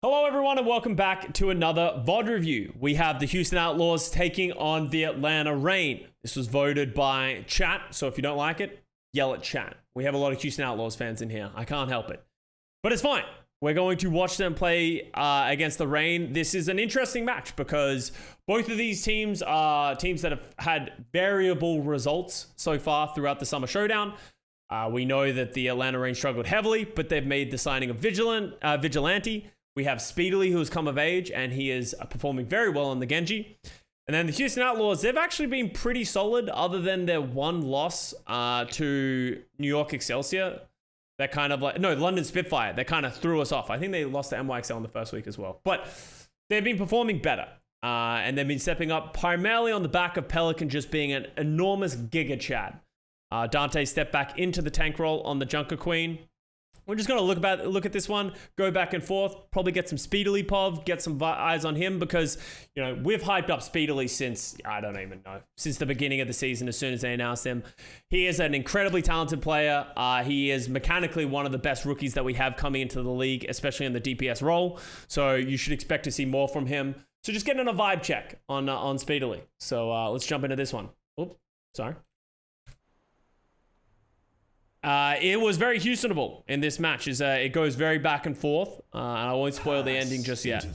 Hello everyone and welcome back to another VOD review. We have the Houston Outlaws taking on the Atlanta Reign. This was voted by chat, so if you don't like it, yell at chat. We have a lot of Houston Outlaws fans in here. I can't help it. But it's fine. We're going to watch them play against the Reign. This is an interesting match because both of these teams are teams that have had variable results so far throughout the Summer Showdown. We know that the Atlanta Reign struggled heavily, but they've made the signing of Vigilante. We have Speedily, who has come of age, and he is performing very well on the Genji. And then the Houston Outlaws, they've actually been pretty solid other than their one loss to New York Excelsior. That kind of London Spitfire. That kind of threw us off. I think they lost to NYXL in the first week as well. But they've been performing better. And they've been stepping up primarily on the back of Pelican just being an enormous Giga Chad. Dante stepped back into the tank role on the Junker Queen. We're just going to look at this one, go back and forth, probably get some Speedily POV, get some eyes on him because, you know, we've hyped up Speedily since, I don't even know, since the beginning of the season as soon as they announced him. He is an incredibly talented player. He is mechanically one of the best rookies that we have coming into the league, especially in the DPS role. So you should expect to see more from him. So just getting a vibe check on Speedily. So let's jump into this one. Oops, sorry. It was very Houstonable in this match. It goes very back and forth, and I won't spoil the ending just yet.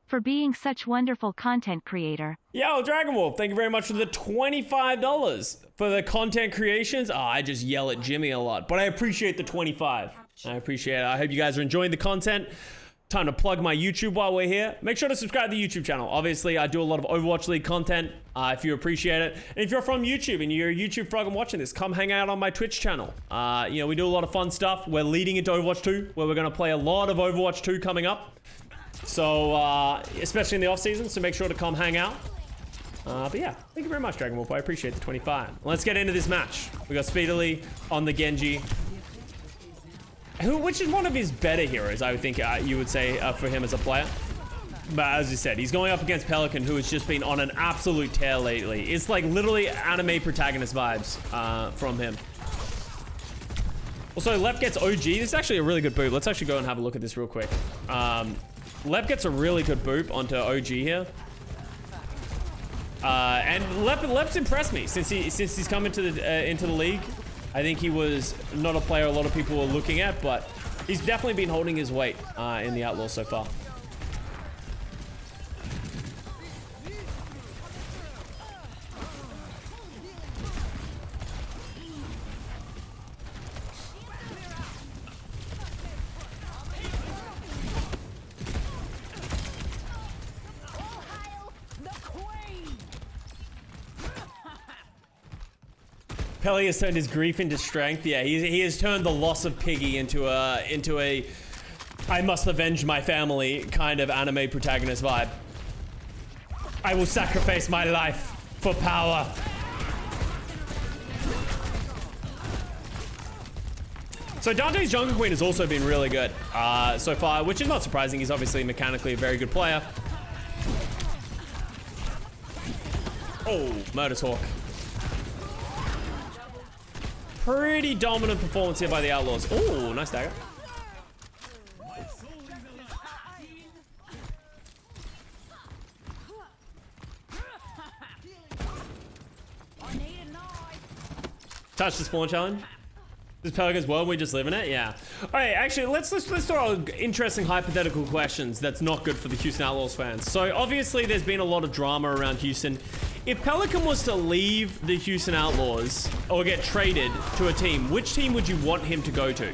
For being such wonderful content creator. Yo, Dragon Wolf, thank you very much for the $25 for the content creations. I just yell at Jimmy a lot, but I appreciate the 25. I appreciate it. I hope you guys are enjoying the content. Time to plug my YouTube while we're here. Make sure to subscribe to the YouTube channel. Obviously, I do a lot of Overwatch League content if you appreciate it. And if you're from YouTube and you're a YouTube frog and watching this, come hang out on my Twitch channel. You know, we do a lot of fun stuff. We're leading into Overwatch 2, where we're going to play a lot of Overwatch 2 coming up. So, especially in the off season, so make sure to come hang out. But yeah, thank you very much, Dragon Wolf. I appreciate the 25. Let's get into this match. We got Speedily on the Genji. Which is one of his better heroes, I would think you would say for him as a player. But as you said, he's going up against Pelican, who has just been on an absolute tear lately. It's like literally anime protagonist vibes from him. Also, Lep gets OG. This is actually a really good boop. Let's actually go and have a look at this real quick. Lep gets a really good boop onto OG here. And Lep's impressed me since he's come into the league. I think he was not a player a lot of people were looking at, but he's definitely been holding his weight in the Outlaws so far. Pelly has turned his grief into strength. Yeah, he has turned the loss of Piggy into a I must avenge my family kind of anime protagonist vibe. I will sacrifice my life for power. So Dante's Jungle Queen has also been really good so far, which is not surprising. He's obviously mechanically a very good player. Oh, Murder Talk. Pretty dominant performance here by the Outlaws. Oh, nice dagger. Touch the spawn challenge. This Pelican's world, we just live in it? Yeah. All right, actually, let's throw interesting hypothetical questions that's not good for the Houston Outlaws fans. So obviously there's been a lot of drama around Houston. If Pelican was to leave the Houston Outlaws or get traded to a team, which team would you want him to go to?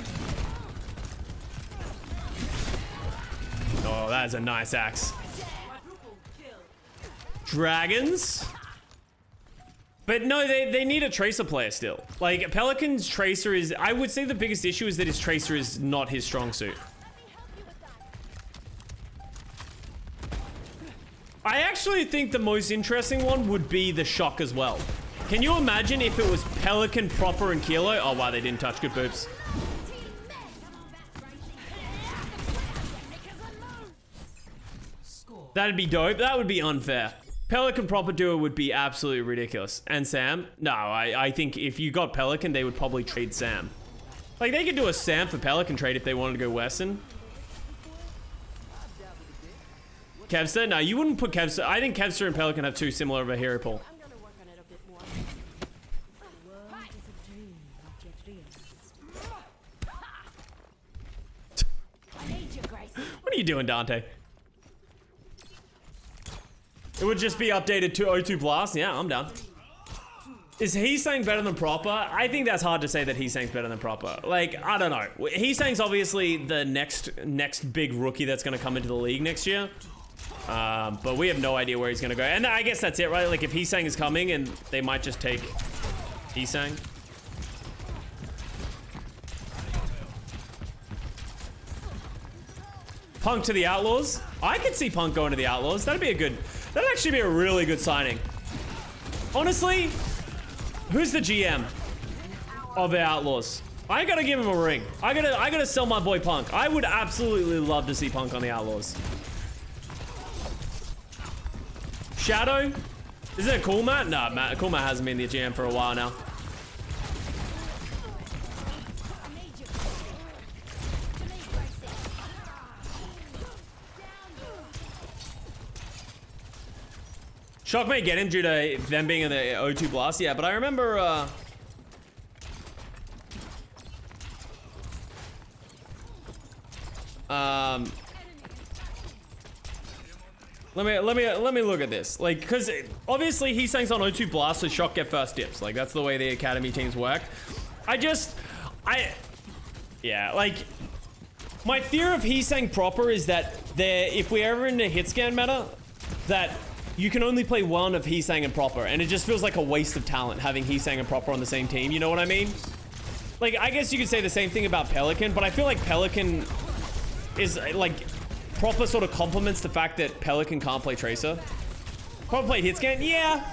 Oh, that is a nice axe. Dragons? But no, they need a Tracer player still. Like, Pelican's Tracer is... I would say the biggest issue is that his Tracer is not his strong suit. I actually think the most interesting one would be the Shock as well. Can you imagine if it was Pelican, Proper, and Kilo? Oh, wow, they didn't touch. Good boops. That'd be dope. That would be unfair. Pelican Proper Duo would be absolutely ridiculous. And Sam? No, I think if you got Pelican, they would probably trade Sam. Like, they could do a Sam for Pelican trade if they wanted to go Western. Kevster? No, you wouldn't put Kevster. I think Kevster and Pelican have too similar of a hero pool. I'm gonna work on it a bit more. The world is a dream not yet realized. I need you, Gracie. What are you doing, Dante? It would just be updated to O2 Blast. Yeah, I'm down. Is he saying better than proper? I think that's hard to say that he's saying better than proper. Like, I don't know. He's saying's obviously the next big rookie that's going to come into the league next year. But we have no idea where he's going to go. And I guess that's it, right? Like, if he's saying is coming, and they might just take he's saying. Punk to the Outlaws. I could see Punk going to the Outlaws. That'd actually be a really good signing. Honestly, who's the GM of the Outlaws? I gotta give him a ring. I gotta sell my boy Punk. I would absolutely love to see Punk on the Outlaws. Shadow? Is it Cool Matt? No, Cool Matt hasn't been the GM for a while now. Shock may get him due to them being in the O2 Blast, yeah, but I remember, let me look at this. Like, because obviously he's saying on O2 Blast, so Shock get first dips. Like, that's the way the academy teams work. Yeah, like, my fear of he's saying proper is that if we're ever in a hit scan meta, that you can only play one of Heesang and Proper, and it just feels like a waste of talent having Heesang and Proper on the same team, you know what I mean? Like, I guess you could say the same thing about Pelican, but I feel like Pelican is, like, Proper sort of complements the fact that Pelican can't play Tracer. Proper played Hitscan? Yeah.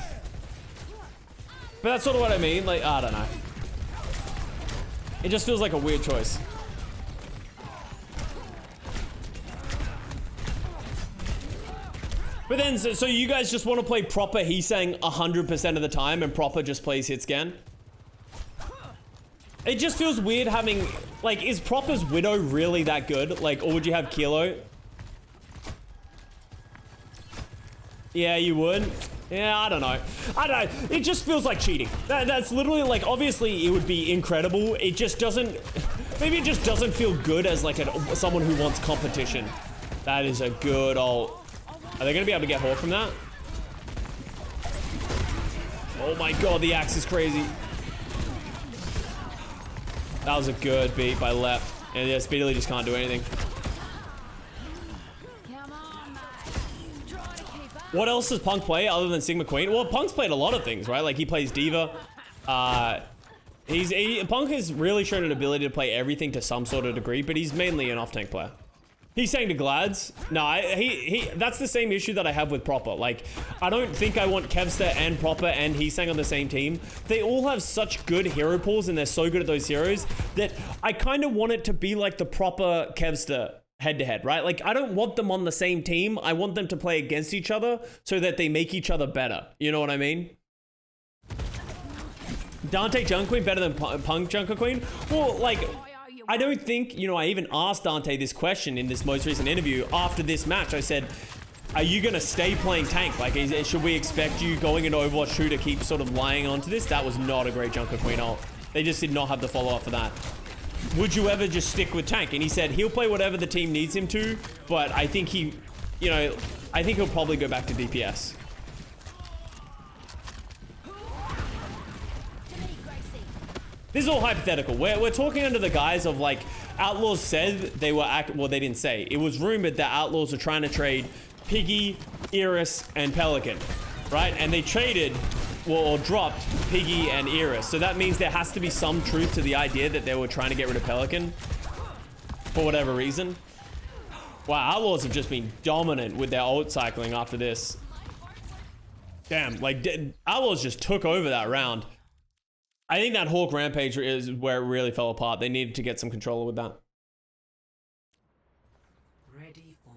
But that's sort of what I mean, like, I don't know. It just feels like a weird choice. But then, so you guys just want to play Proper Heesang 100% of the time and Proper just plays Hitscan? It just feels weird having, like, is Proper's Widow really that good? Like, or would you have Kilo? Yeah, you would. Yeah, I don't know. It just feels like cheating. That's literally, like, obviously it would be incredible. It just doesn't, maybe it just doesn't feel good as, like, someone who wants competition. That is a good old... Are they going to be able to get Hawk from that? Oh my god, the axe is crazy. That was a good beat by Left. And yeah, Speedily just can't do anything. What else does Punk play other than Sigma Queen? Well, Punk's played a lot of things, right? Like, he plays Diva. Punk has really shown an ability to play everything to some sort of degree, but he's mainly an off-tank player. He's saying to Glads. No, that's the same issue that I have with Proper. Like, I don't think I want Kevster and Proper and Heesang on the same team. They all have such good hero pools and they're so good at those heroes that I kind of want it to be like the Proper Kevster head-to-head, right? Like, I don't want them on the same team. I want them to play against each other so that they make each other better. You know what I mean? Dante Junker Queen better than Punk Junker Queen? Well, like... I don't think, you know, I even asked Dante this question in this most recent interview after this match. I said, are you going to stay playing tank? Like, should we expect you going into Overwatch 2 to keep sort of lying onto this? That was not a great Junker Queen ult. They just did not have the follow-up for that. Would you ever just stick with tank? And he said he'll play whatever the team needs him to, but I think he, you know, I think he'll probably go back to DPS. This is all hypothetical. We're talking under the guise of, like, Outlaws said they were well, they didn't say. It was rumored that Outlaws were trying to trade Piggy, Iris, and Pelican, right? And they traded, well, or dropped Piggy and Iris. So that means there has to be some truth to the idea that they were trying to get rid of Pelican for whatever reason. Wow, Outlaws have just been dominant with their ult cycling after this. Damn, like, Outlaws just took over that round. I think that Hawk Rampage is where it really fell apart. They needed to get some controller with that. Ready for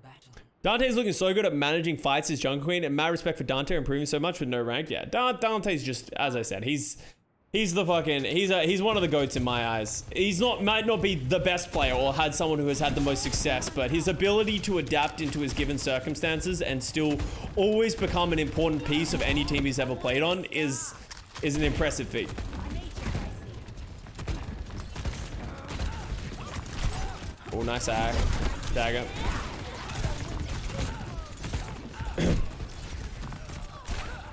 battle. Dante's looking so good at managing fights as Jungle Queen, and mad respect for Dante improving so much with no rank. Yeah, Dante's just, as I said, he's He's the fucking, he's one of the GOATs in my eyes. Might not be the best player or had someone who has had the most success, but his ability to adapt into his given circumstances and still always become an important piece of any team he's ever played on is an impressive feat. Oh, nice hack. Dagger.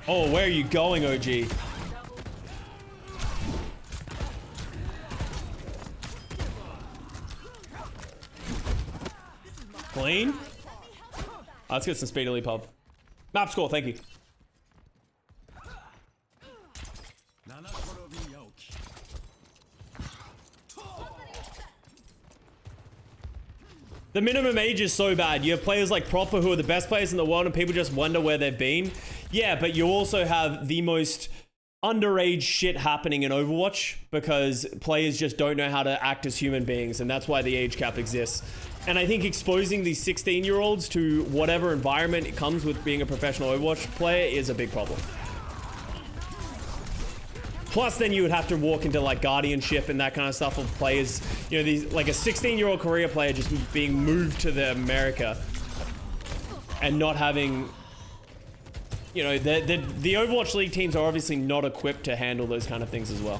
Oh, where are you going, OG? Clean. Let's get some Speedily pub. Map score, thank you. The minimum age is so bad. You have players like Proper who are the best players in the world and people just wonder where they've been. Yeah, but you also have the most underage shit happening in Overwatch because players just don't know how to act as human beings, and that's why the age cap exists. And I think exposing these 16-year-olds to whatever environment it comes with being a professional Overwatch player is a big problem. Plus, then you would have to walk into like guardianship and that kind of stuff of players, you know, these like a 16-year-old Korea player just being moved to the America and not having, you know, the Overwatch League teams are obviously not equipped to handle those kind of things as well.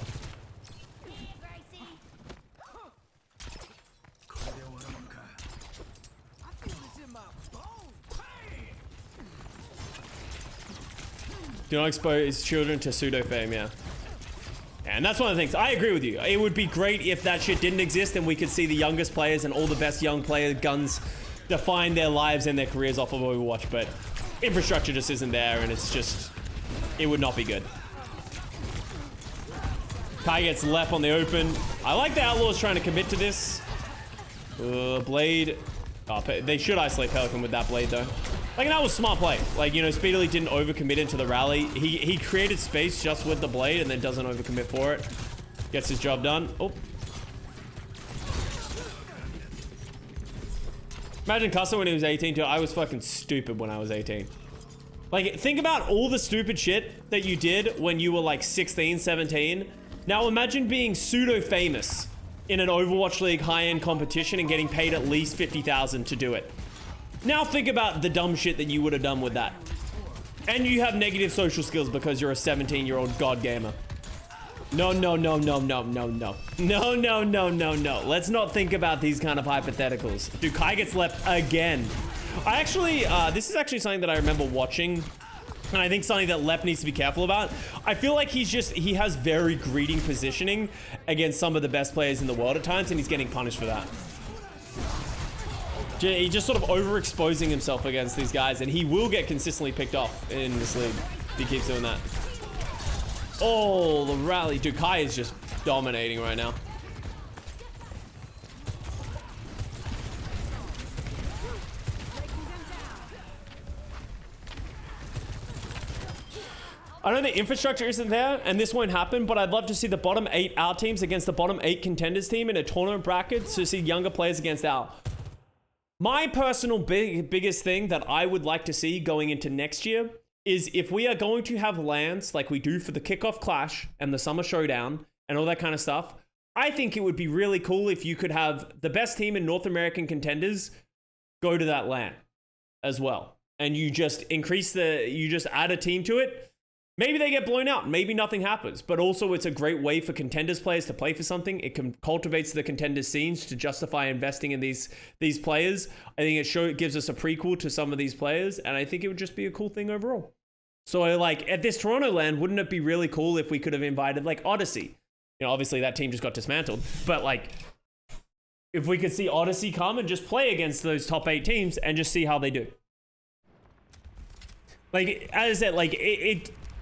Do not expose children to pseudo fame, yeah. And that's one of the things. I agree with you. It would be great if that shit didn't exist and we could see the youngest players and all the best young player guns define their lives and their careers off of Overwatch, but infrastructure just isn't there and it's just, it would not be good. Kai gets left on the open. I like the Outlaws trying to commit to this. Blade. Oh, they should isolate Pelican with that Blade though. Like, that was smart play. Like, you know, Speedily didn't overcommit into the rally. He created space just with the Blade and then doesn't overcommit for it. Gets his job done. Oh. Imagine Custa when he was 18 too. I was fucking stupid when I was 18. Like, think about all the stupid shit that you did when you were like 16, 17. Now imagine being pseudo famous in an Overwatch League high-end competition and getting paid at least 50,000 to do it. Now think about the dumb shit that you would have done with that. And you have negative social skills because you're a 17-year-old god gamer. No, no, no, no, no, no, no. No, no, no, no, no. Let's not think about these kind of hypotheticals. Dude, Kai gets left again. I actually, this is actually something that I remember watching. And I think something that Lep needs to be careful about. I feel like he has very greedy positioning against some of the best players in the world at times, and he's getting punished for that. He's just sort of overexposing himself against these guys, and he will get consistently picked off in this league if he keeps doing that. Oh, the rally. Dude, Kai is just dominating right now. I know the infrastructure isn't there, and this won't happen, but I'd love to see the bottom 8 our teams against the bottom 8 contenders team in a tournament bracket to see younger players against our. My personal biggest thing that I would like to see going into next year is if we are going to have LANs like we do for the Kickoff Clash and the Summer Showdown and all that kind of stuff, I think it would be really cool if you could have the best team in North American contenders go to that LAN as well. And you just you just add a team to it. Maybe they get blown out. Maybe nothing happens. But also, it's a great way for contenders players to play for something. It cultivates the contenders scenes to justify investing in these players. I think it gives us a prequel to some of these players. And I think it would just be a cool thing overall. So, like, at this Toronto LAN, wouldn't it be really cool if we could have invited, like, Odyssey? You know, obviously, that team just got dismantled. But, like, if we could see Odyssey come and just play against those top 8 teams and just see how they do. Like, as I said, like,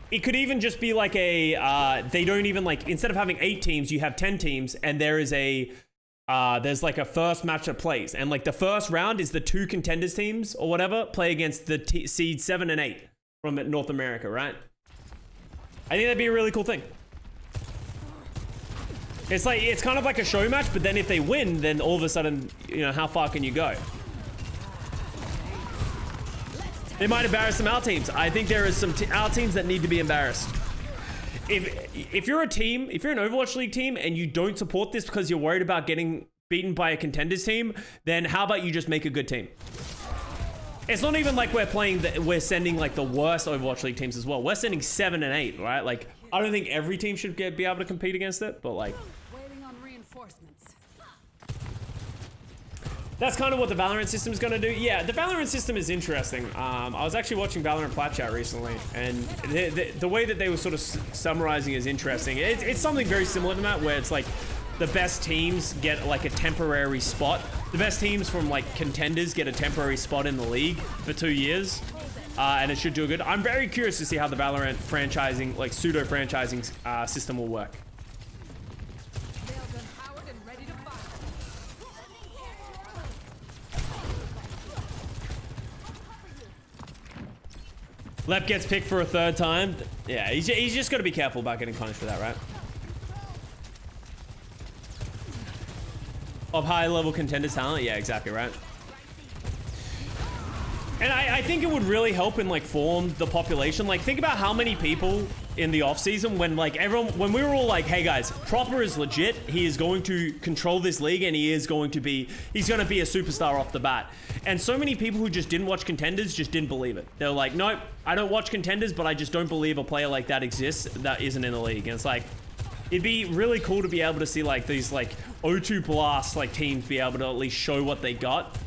it could even just be like they don't even like, instead of having 8 teams, you have 10 teams and there is there's like a first match that plays. And like the first round is the 2 contenders teams or whatever play against the seed 7 and 8 from North America, right? I think that'd be a really cool thing. It's kind of like a show match, but then if they win, then all of a sudden, you know, how far can you go? They might embarrass some our teams. I think there is some our teams that need to be embarrassed. if you're a team, if you're an Overwatch League team and you don't support this because you're worried about getting beaten by a contenders team, then how about you just make a good team? It's not even like we're sending like the worst Overwatch League teams as well. We're sending 7 and 8, right? Like, I don't think every team should be able to compete against it, but like, Waiting on reinforcements. that's kind of what the Valorant system is going to do. Yeah, the Valorant system is interesting. I was actually watching Valorant Plat Chat recently, and the way that they were sort of summarizing is interesting. It's something very similar to that, where it's like the best teams get like a temporary spot. The best teams from like contenders get a temporary spot in the league for 2 years, and it should do good. I'm very curious to see how the Valorant franchising, like pseudo franchising system will work. Lep gets picked for a 3rd time. Yeah, he's just got to be careful about getting punished for that, right? Of high-level contenders talent? Yeah, exactly, right? And I think it would really help in, like, form the population. Like, think about how many people in the off-season when, like, when we were all like, hey, guys, Proper is legit. He is going to control this league, and he's going to be a superstar off the bat. And so many people who just didn't watch contenders just didn't believe it. They're like, nope, I don't watch contenders, but I just don't believe a player like that exists that isn't in the league. And it's like, it'd be really cool to be able to see like these like O2 Blast like teams be able to at least show what they got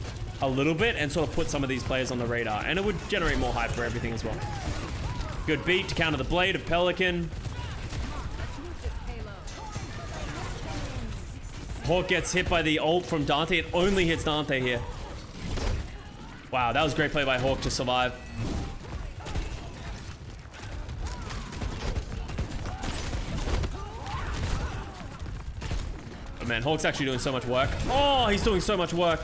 a little bit and sort of put some of these players on the radar, and it would generate more hype for everything as well. Good beat to counter the blade of Pelican. Hawk gets hit by the ult from Dante. It only hits Dante here. Wow, that was a great play by Hawk to survive. Oh man, Hawk's actually doing so much work. Oh, he's doing so much work.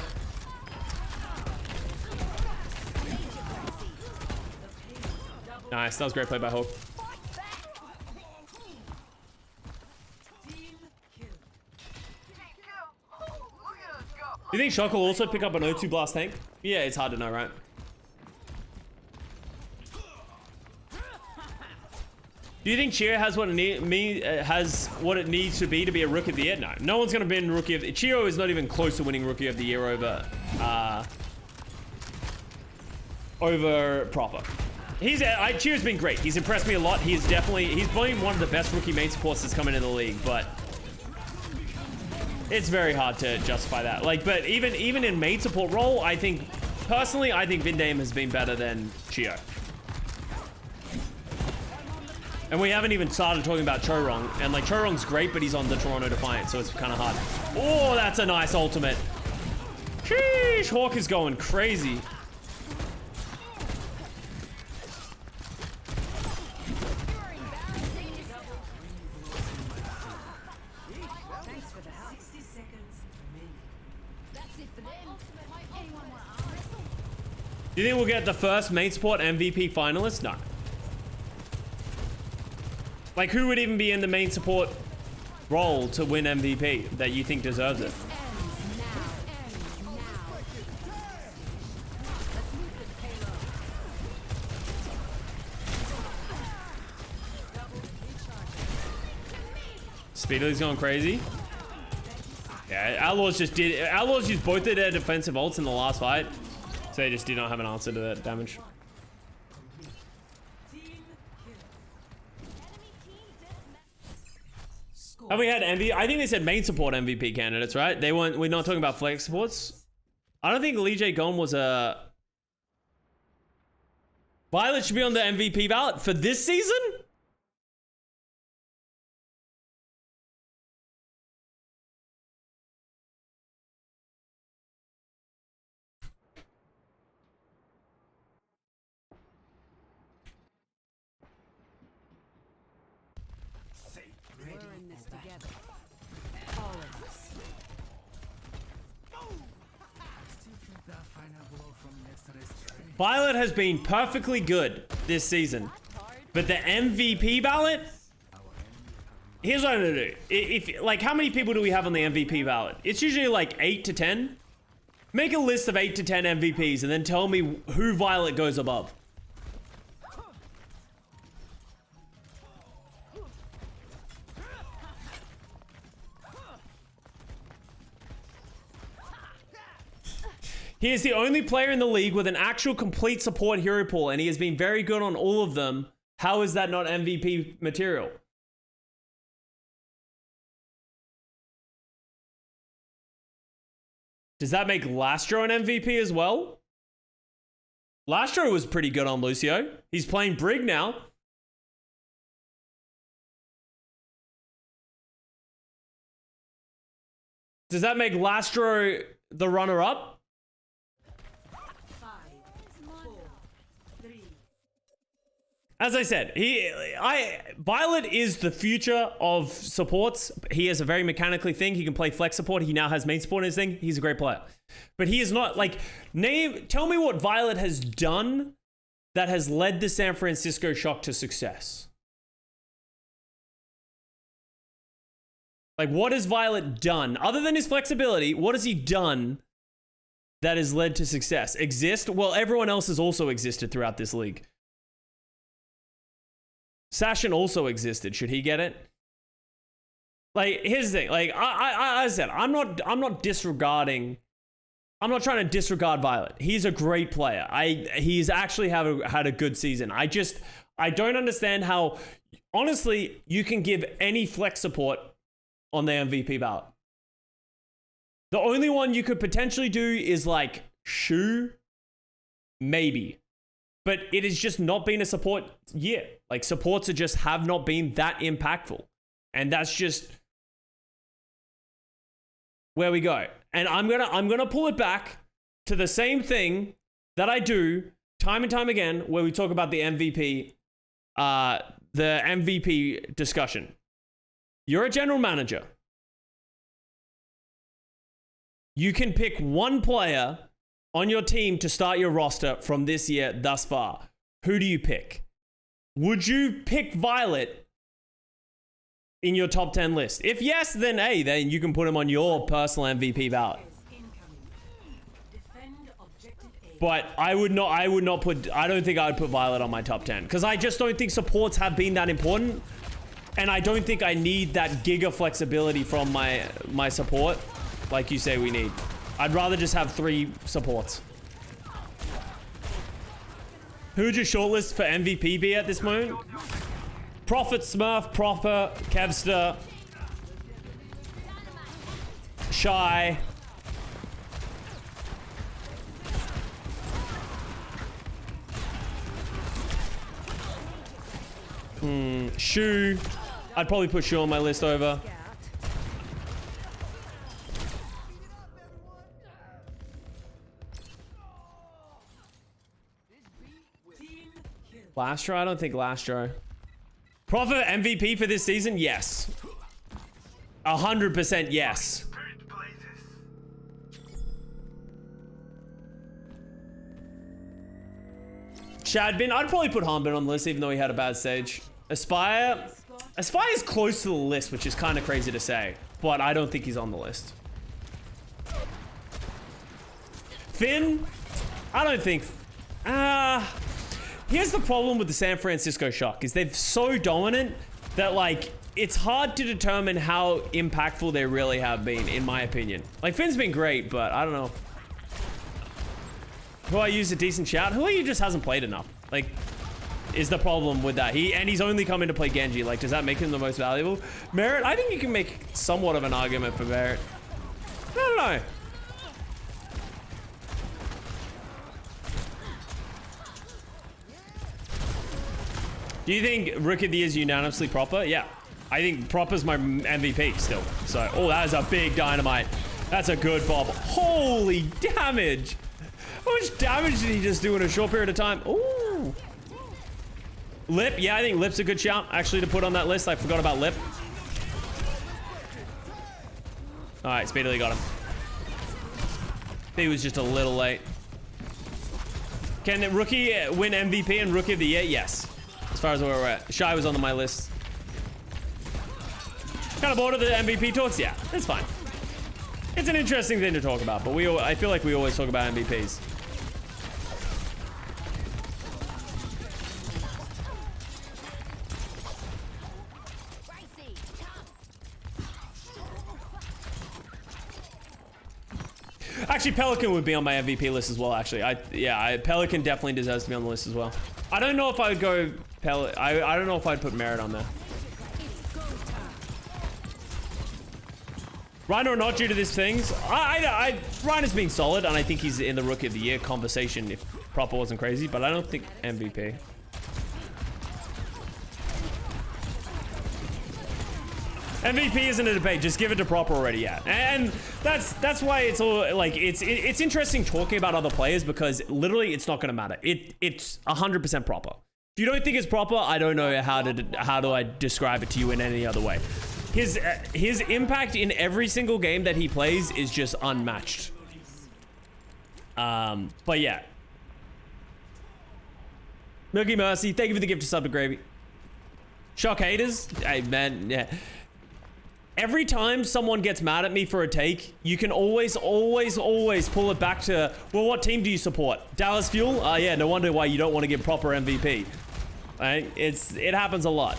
Nice, that was a great play by Hawk. Do you think Shock will also pick up an O2 Blast tank? Yeah, it's hard to know, right? Do you think Chio has what it needs to be a Rookie of the Year? No, no one's gonna win Rookie of the Year. Chio is not even close to winning Rookie of the Year over Proper. Chio's been great. He's impressed me a lot. He's probably one of the best rookie main supports that's come into the league, but it's very hard to justify that. Like, but even in main support role, personally, I think Vindame has been better than Chio. And we haven't even started talking about Chorong. And like, Chorong's great, but he's on the Toronto Defiant, so it's kind of hard. Oh, that's a nice ultimate. Sheesh, Hawk is going crazy. Do you think we'll get the first main support MVP finalist? No. Like, who would even be in the main support role to win MVP that you think deserves it? Speedily's going crazy. Yeah, Outlaws used both of their defensive ults in the last fight. So they just did not have an answer to that damage. Have we had MVP? I think they said main support MVP candidates, right? We're not talking about flex supports. I don't think Lee J. Gone was a... Violet should be on the MVP ballot for this season? Violet has been perfectly good this season, but the MVP ballot, here's what I'm gonna do. If like, how many people do we have on the MVP ballot? It's usually like 8 to 10. Make a list of 8 to 10 MVPs and then tell me who Violet goes above. He is the only player in the league with an actual complete support hero pool, and he has been very good on all of them. How is that not MVP material? Does that make Lastro an MVP as well? Lastro was pretty good on Lucio. He's playing Brig now. Does that make Lastro the runner-up? 5, 4, 3. As I said, Violet is the future of supports. He is a very mechanically thing. He can play flex support. He now has main support in his thing. He's a great player. But he is not like, tell me what Violet has done that has led the San Francisco Shock to success. Like, what has Violet done? Other than his flexibility, what has he done that has led to success? Exist? Well, everyone else has also existed throughout this league. Sashin also existed. Should he get it? Like, here's the thing. Like, I said, I'm not disregarding. I'm not trying to disregard Violet. He's a great player. He's actually had a good season. I don't understand how, honestly, you can give any flex support on the MVP ballot. The only one you could potentially do is like Shu, maybe. But it has just not been a support year. Like, supports have not been that impactful. And that's just where we go. And I'm gonna pull it back to the same thing that I do time and time again, where we talk about the MVP discussion. You're a general manager. You can pick one player on your team to start your roster from this year thus far. Who do you pick? Would you pick Violet in your top 10 list? If yes, then hey, then you can put him on your personal MVP ballot. But I don't think I would put Violet on my top 10 because I just don't think supports have been that important. And I don't think I need that giga flexibility from my support like you say we need. I'd rather just have 3 supports. Who would your shortlist for MVP be at this moment? Prophet, Smurf, Proper, Kevster, Shy. Shu. I'd probably put Shu on my list over. Lastro? I don't think Lastro. Prophet MVP for this season? Yes. 100% yes. Shadbin? I'd probably put Hanbin on the list even though he had a bad stage. Aspire is close to the list, which is kind of crazy to say, but I don't think he's on the list. Finn? I don't think... Here's the problem with the San Francisco Shock, is they're so dominant that, like, it's hard to determine how impactful they really have been, in my opinion. Like, Finn's been great, but I don't know. Who I use a decent shout? Who he just hasn't played enough. Like, is the problem with that. He's only coming to play Genji. Like, does that make him the most valuable? Merit? I think you can make somewhat of an argument for Merit. I don't know. Do you think Rookie of the Year is unanimously Proper? Yeah. I think Proper's my MVP still. So, oh, that is a big dynamite. That's a good bob. Holy damage. How much damage did he just do in a short period of time? Ooh. Lip. Yeah, I think Lip's a good shout, actually, to put on that list. I forgot about Lip. All right, Speedily got him. He was just a little late. Can the Rookie win MVP and Rookie of the Year? Yes. As far as where we're at. Shy was on my list. Kind of bored of the MVP talks? Yeah, it's fine. It's an interesting thing to talk about, but I feel like we always talk about MVPs. Actually, Pelican would be on my MVP list as well, actually. Pelican definitely deserves to be on the list as well. I don't know if I would go I don't know if I'd put Merit on there. Rhino or not due to these things. Rhino's been solid, and I think he's in the Rookie of the Year conversation if Proper wasn't crazy, but I don't think MVP. MVP isn't a debate. Just give it to Proper already, yeah. And that's why it's all like it's interesting talking about other players because literally it's not going to matter. It's 100% Proper. If you don't think it's Proper, I don't know how do I describe it to you in any other way. His impact in every single game that he plays is just unmatched. But yeah. Milky Mercy, thank you for the gift of sub to Gravy. Shock haters, hey man, yeah. Every time someone gets mad at me for a take, you can always pull it back to, well, what team do you support? Dallas Fuel? Yeah, no wonder why you don't want to give Proper MVP. Right? It happens a lot.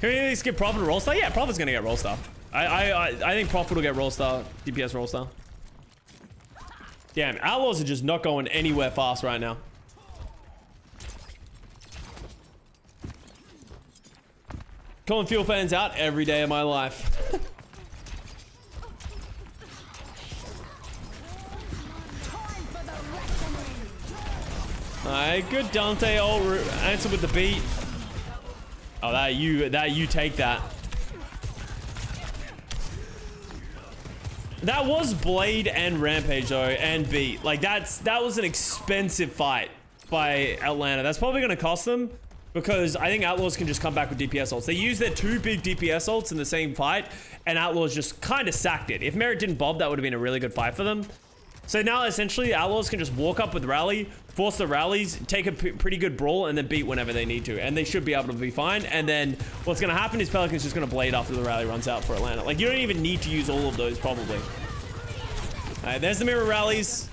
Can we at least give Prophet a roll star? Yeah, Prophet's gonna get roll star. I think Prophet will get roll star, DPS roll star. Damn, Outlaws are just not going anywhere fast right now. Calling Fuel fans out every day of my life. Alright, good Dante ult answer with the beat. Oh, that you take that. That was Blade and Rampage though, and beat. Like that was an expensive fight by Atlanta. That's probably gonna cost them because I think Outlaws can just come back with DPS ults. They used their 2 big DPS ults in the same fight, and Outlaws just kind of sacked it. If Merit didn't bob, that would have been a really good fight for them. So now essentially Outlaws can just walk up with rally, force the rallies, take a pretty good brawl, and then beat whenever they need to. And they should be able to be fine. And then what's going to happen is Pelican's just going to blade after the rally runs out for Atlanta. Like, you don't even need to use all of those, probably. All right, there's the mirror rallies.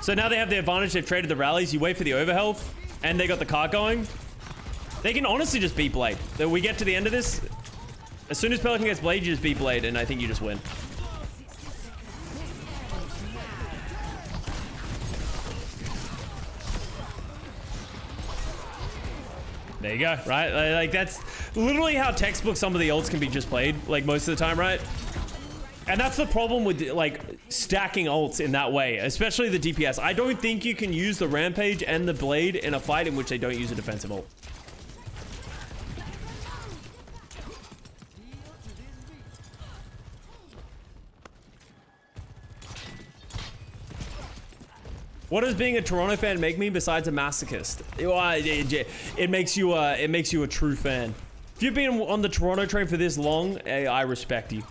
So now they have the advantage. They've traded the rallies. You wait for the overhealth, and they got the cart going. They can honestly just beat Blade. So we get to the end of this. As soon as Pelican gets Blade, you just beat Blade, and I think you just win. There you go, right? Like, that's literally how textbook some of the ults can be just played, like, most of the time, right? And that's the problem with, like, stacking ults in that way, especially the DPS. I don't think you can use the Rampage and the Blade in a fight in which they don't use a defensive ult. What does being a Toronto fan make me besides a masochist? It makes you a true fan. If you've been on the Toronto train for this long, I respect you.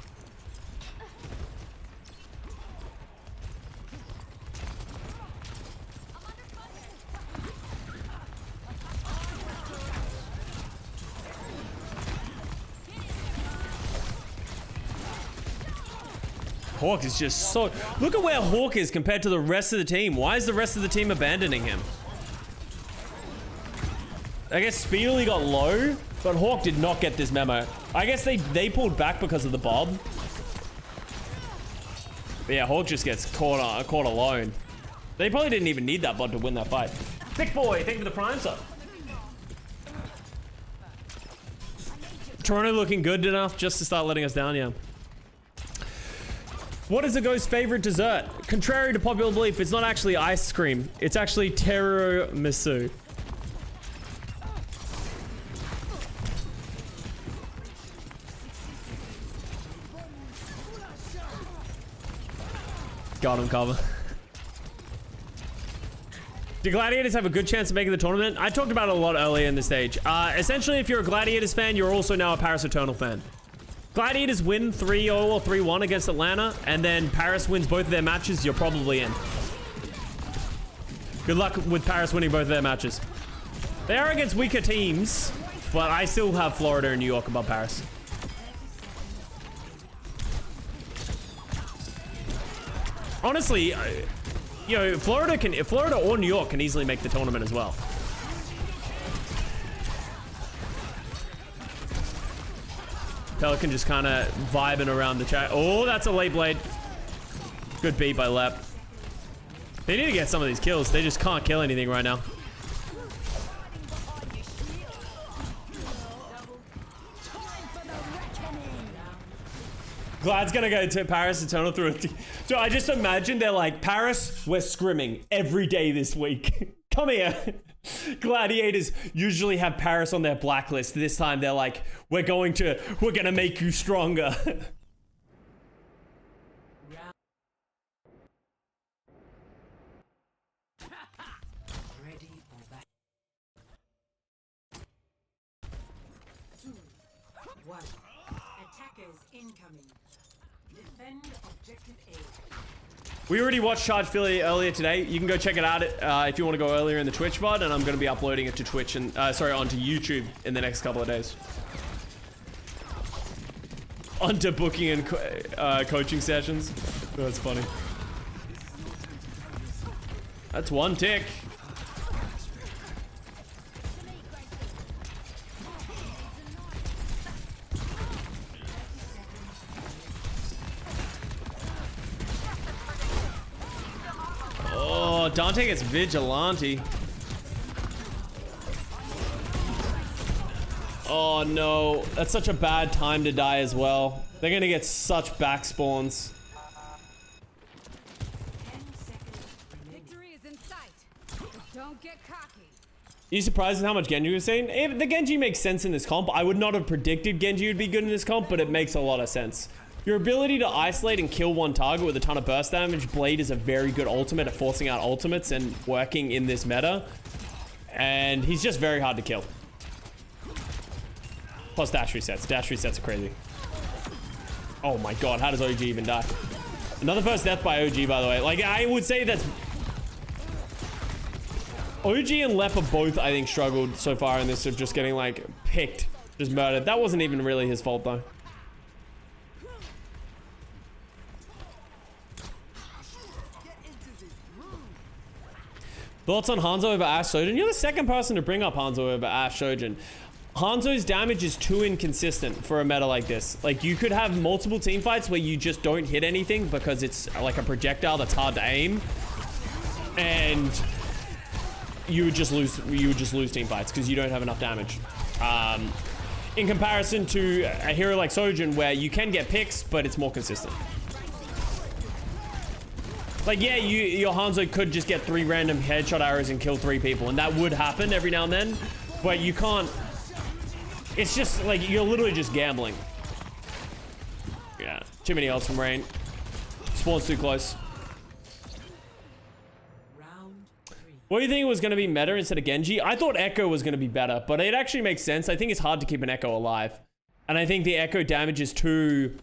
Hawk is just so... Look at where Hawk is compared to the rest of the team. Why is the rest of the team abandoning him? I guess Speedily got low, but Hawk did not get this memo. I guess they pulled back because of the Bob. But yeah, Hawk just gets caught alone. They probably didn't even need that Bob to win that fight. Thick boy, thank you for the prime sub. Toronto looking good enough just to start letting us down, yeah. What is a ghost's favorite dessert? Contrary to popular belief, it's not actually ice cream. It's actually tiramisu. Got him, cover. Do Gladiators have a good chance of making the tournament? I talked about it a lot earlier in the stage. Essentially, if you're a Gladiators fan, you're also now a Paris Eternal fan. Gladiators win 3-0 or 3-1 against Atlanta, and then Paris wins both of their matches, you're probably in. Good luck with Paris winning both of their matches. They are against weaker teams, But I still have Florida and New York above Paris. Honestly, you know, Florida or New York can easily make the tournament as well. Pelican just kind of vibing around the chat. Oh, that's a late blade. Good beat by Lep. They need to get some of these kills. They just can't kill anything right now. Glad's gonna go to Paris Eternal through it. So I just imagine they're like, Paris, we're scrimming every day this week. Come here. Gladiators usually have Paris on their blacklist. This time they're like, we're gonna make you stronger. Ready for battle. 2, 1. Attackers incoming. Defend objective A. We already watched Charge Philly earlier today. You can go check it out if you want to go earlier in the Twitch VOD, and I'm going to be uploading it to Twitch and onto YouTube in the next couple of days. Onto booking and coaching sessions. That's funny. That's one tick. Oh, Dante gets vigilante. Oh no, that's such a bad time to die as well. They're gonna get such back spawns. 10 seconds remaining. Victory is in sight. But don't get cocky. Are you surprised at how much Genji was saying? The Genji makes sense in this comp. I would not have predicted Genji would be good in this comp, but it makes a lot of sense. Your ability to isolate and kill one target with a ton of burst damage, Blade is a very good ultimate at forcing out ultimates and working in this meta. And he's just very hard to kill. Plus dash resets. Dash resets are crazy. Oh my god, how does OG even die? Another first death by OG, by the way. Like, I would say that's... OG and Lep are both, I think, struggled so far in this of just getting, like, picked. Just murdered. That wasn't even really his fault, though. Thoughts on Hanzo over Ashe Shojin? You're the second person to bring up Hanzo over Ashe Shojin. Hanzo's damage is too inconsistent for a meta like this. Like, you could have multiple team fights where you just don't hit anything because it's like a projectile that's hard to aim. And you would just lose team fights because you don't have enough damage. In comparison to a hero like Shojin where you can get picks, but it's more consistent. Like, yeah, your Hanzo could just get 3 random headshot arrows and kill 3 people, and that would happen every now and then, but you can't... It's just, like, you're literally just gambling. Yeah, too many ults from Rain. Spawn's too close. Round 3. What do you think was going to be meta instead of Genji? I thought Echo was going to be better, but it actually makes sense. I think it's hard to keep an Echo alive. And I think the Echo damage is too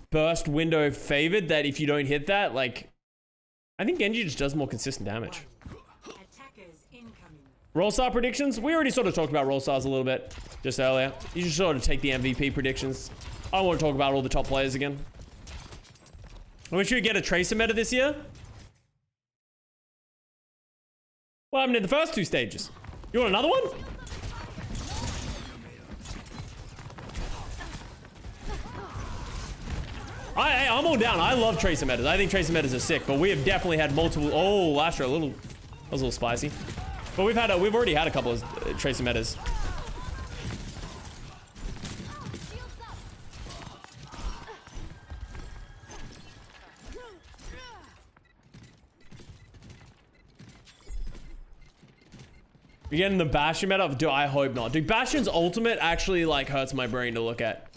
burst window favored that if you don't hit that, like... I think Genji just does more consistent damage. Attackers incoming. Roll star predictions? We already sort of talked about roll stars a little bit just earlier. You should sort of take the MVP predictions. I don't want to talk about all the top players again. I wish we could get a Tracer meta this year. What happened in the first 2 stages? You want another one? I'm all down. I love Tracer metas. I think Tracer metas are sick, but we have definitely had multiple. Oh, Lasher, that was a little spicy. But we've already had a couple of Tracer metas. You're getting the Bastion meta? Dude, I hope not. Dude, Bastion's ultimate actually like hurts my brain to look at.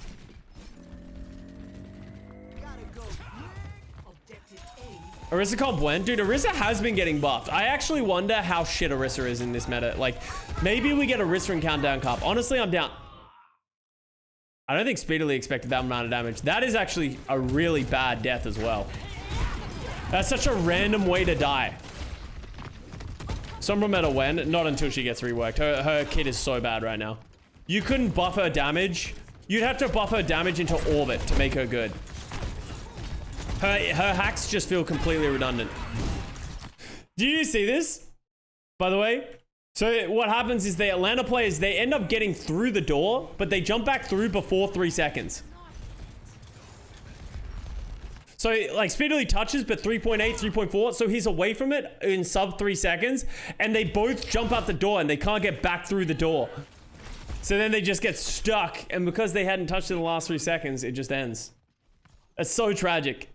Orisa comp when? Dude, Orisa has been getting buffed. I actually wonder how shit Orisa is in this meta. Like, maybe we get Orisa in Countdown Cup. Honestly, I'm down. I don't think Speedily expected that amount of damage. That is actually a really bad death as well. That's such a random way to die. Sombra meta when? Not until she gets reworked. Her kit is so bad right now. you couldn't buff her damage. You'd have to buff her damage into orbit to make her good. Her hacks just feel completely redundant. Do you see this? By the way? So what happens is the Atlanta players, they end up getting through the door, but they jump back through before 3 seconds. So like Speedily touches, but 3.8, 3.4. So he's away from it in sub 3 seconds, and they both jump out the door and they can't get back through the door. So then they just get stuck, and because they hadn't touched in the last 3 seconds, it just ends. That's so tragic.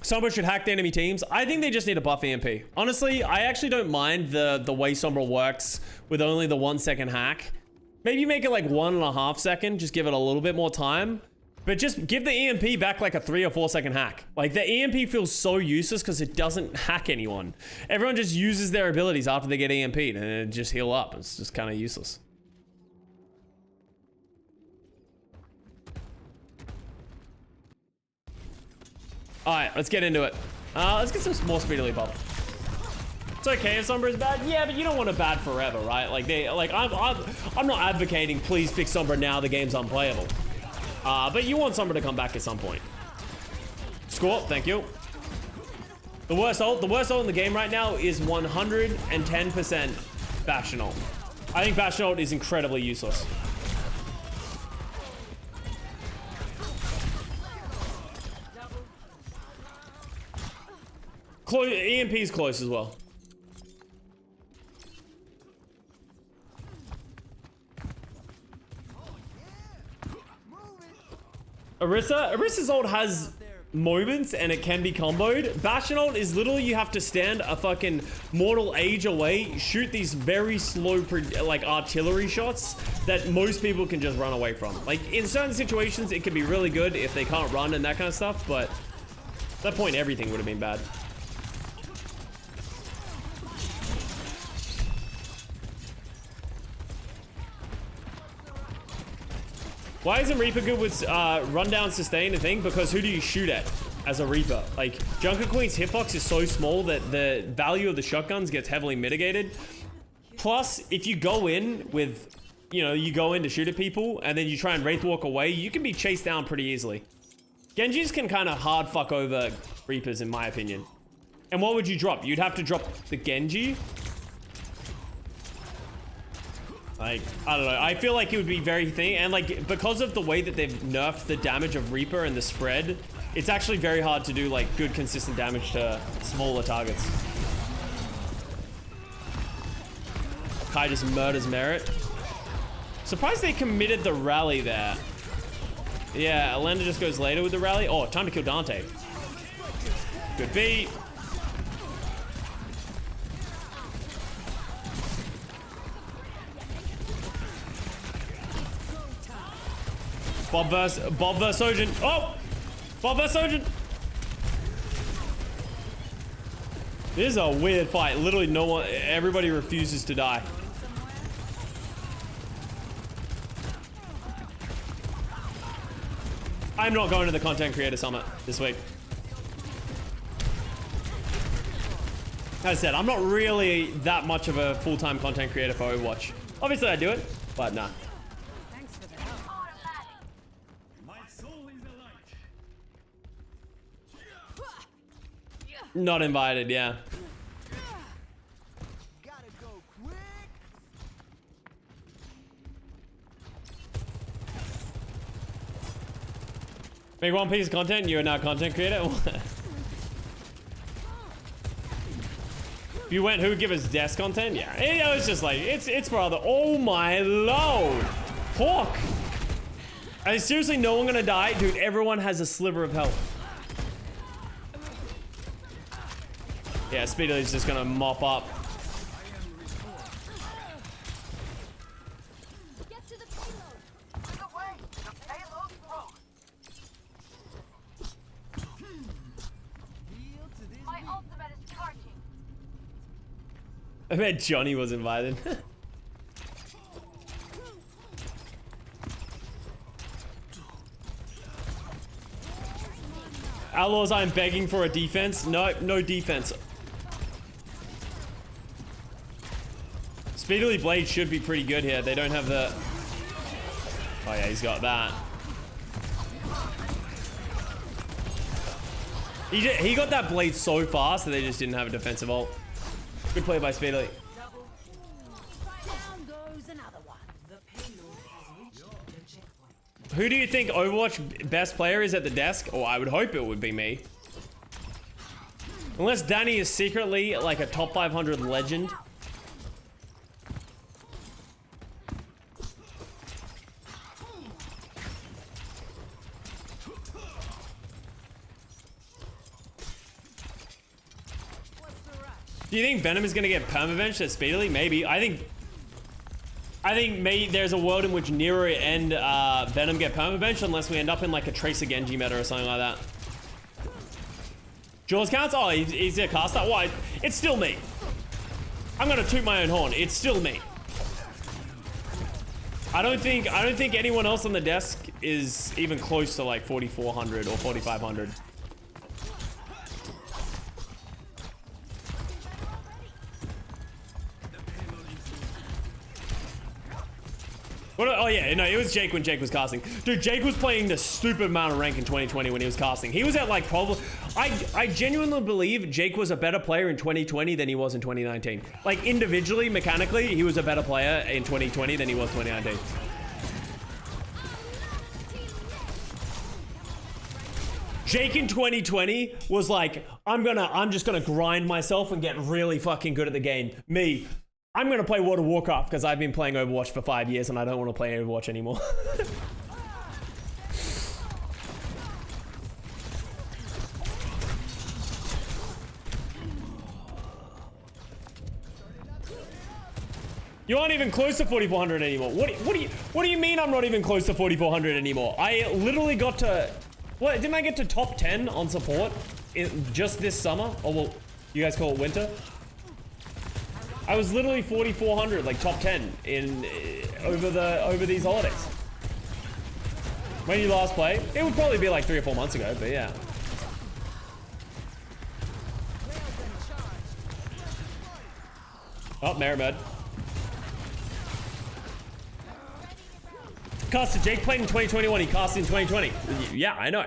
Sombra should hack the enemy teams. I think they just need to buff EMP. Honestly, I actually don't mind the way Sombra works with only the 1 second hack. Maybe make it like 1.5 seconds, just give it a little bit more time. But just give the EMP back like a 3 or 4 second hack. Like the EMP feels so useless because it doesn't hack anyone. Everyone just uses their abilities after they get EMP'd and it just heal up. It's just kind of useless. Alright, let's get into it. Let's get some more Speedily buff. It's okay if Sombra is bad. Yeah, but you don't want it bad forever, right? Like I'm not advocating please fix Sombra now the game's unplayable. But you want Sombra to come back at some point. Score, thank you. The worst ult in the game right now is 110% Bastion ult. I think Bastion ult is incredibly useless. EMP is close as well. Orisa's ult has moments and it can be comboed. Bastion ult is literally you have to stand a fucking mortal age away, shoot these very slow like artillery shots that most people can just run away from. Like in certain situations it can be really good if they can't run and that kind of stuff, but at that point everything would have been bad. Why isn't Reaper good with rundown sustain and thing? Because who do you shoot at as a Reaper? Like, Junker Queen's hitbox is so small that the value of the shotguns gets heavily mitigated. Plus, if you go in with, you know, you go in to shoot at people and then you try and Wraith Walk away, you can be chased down pretty easily. Genjis can kind of hard fuck over Reapers in my opinion. And what would you drop? You'd have to drop the Genji. Like, I don't know. I feel like it would be very thin. And like, because of the way that they've nerfed the damage of Reaper and the spread, it's actually very hard to do like good consistent damage to smaller targets. Kai just murders Merit. Surprised they committed the rally there. Yeah, Elena just goes later with the rally. Oh, time to kill Dante. Good beat. Bob versus Sojin. Oh! Bob versus Sojin. This is a weird fight. Literally no one, everybody refuses to die. I'm not going to the Content Creator Summit this week. As I said, I'm not really that much of a full-time content creator for Overwatch. Obviously I do it, but nah. Not invited, yeah. Gotta go quick. Make one piece of content, you are now a content creator. If you went, who would give us desk content? Yeah, it was just like, it's for other. Oh my lord. Hawk. Is seriously no one gonna die? Dude, everyone has a sliver of health. Yeah, Speedily's just gonna mop up. Get to the payload. Lead the way. The payload's broke. My ultimate is charging. I bet Johnny was invited. Outlaws, I'm begging for a defense. No, no defense. Speedily Blade should be pretty good here. They don't have the... Oh yeah, he's got that. He got that blade so fast that they just didn't have a defensive ult. Good play by Speedily. Down goes another one. The payload has reached the checkpoint. Who do you think Overwatch best player is at the desk? Or I would hope it would be me. Unless Danny is secretly like a top 500 legend. Do you think Venom is going to get permabenched at Speedily? Maybe. I think maybe there's a world in which Nero and Venom get permabenched unless we end up in like a Tracer Genji meta or something like that. Jaws counts? Oh, he's a caster? Why? It's still me. I'm going to toot my own horn. It's still me. I don't think anyone else on the desk is even close to like 4,400 or 4,500. Oh yeah, no, it was Jake when Jake was casting. Dude, Jake was playing the stupid amount of rank in 2020 when he was casting. He was at like probably... I genuinely believe Jake was a better player in 2020 than he was in 2019. Like individually, mechanically, he was a better player in 2020 than he was 2019. Jake in 2020 was like, I'm just gonna grind myself and get really fucking good at the game. Me, I'm going to play World of Warcraft because I've been playing Overwatch for 5 years and I don't want to play Overwatch anymore. You aren't even close to 4,400 anymore. What do you mean I'm not even close to 4,400 anymore? I literally got to... What, didn't I get to top 10 on support just this summer? Or well, you guys call it winter? I was literally 4,400, like top 10 in over these holidays. When you last played, it would probably be like 3 or 4 months ago, but yeah. Oh, Merrimed. Custa, Jake played in 2021. He cast in 2020. Yeah, I know.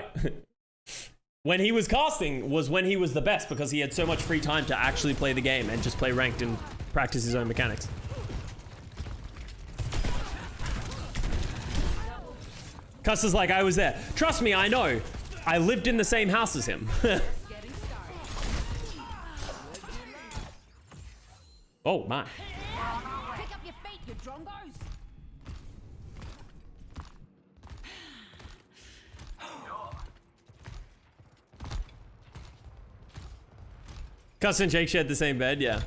When he was casting was when he was the best because he had so much free time to actually play the game and just play ranked and practice his own mechanics. Custa's like, I was there. Trust me, I know. I lived in the same house as him. Oh, my. Pick up your feet, you drongos. Custa and Jake shared the same bed, yeah.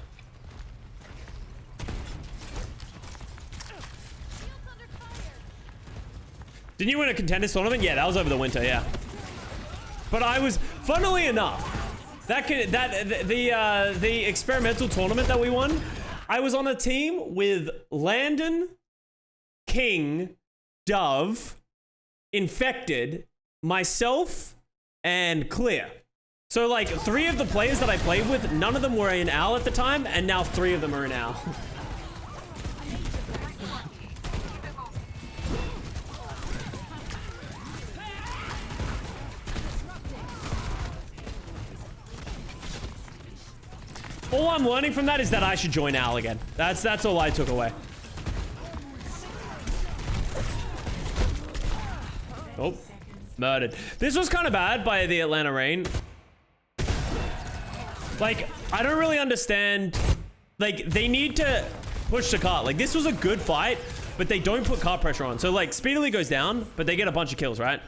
Didn't you win a contenders tournament? Yeah, that was over the winter, yeah. But I was, funnily enough, the experimental tournament that we won, I was on a team with Landon, King, Dove, Infected, myself, and Clear. So like 3 of the players that I played with, none of them were in Al at the time, and now 3 of them are in Al. All I'm learning from that is that I should join Al again. That's all I took away. Oh, murdered. This was kind of bad by the Atlanta Reign. Like, I don't really understand. Like, they need to push the cart. Like, this was a good fight, but they don't put cart pressure on. So, like, Speedily goes down, but they get a bunch of kills, right?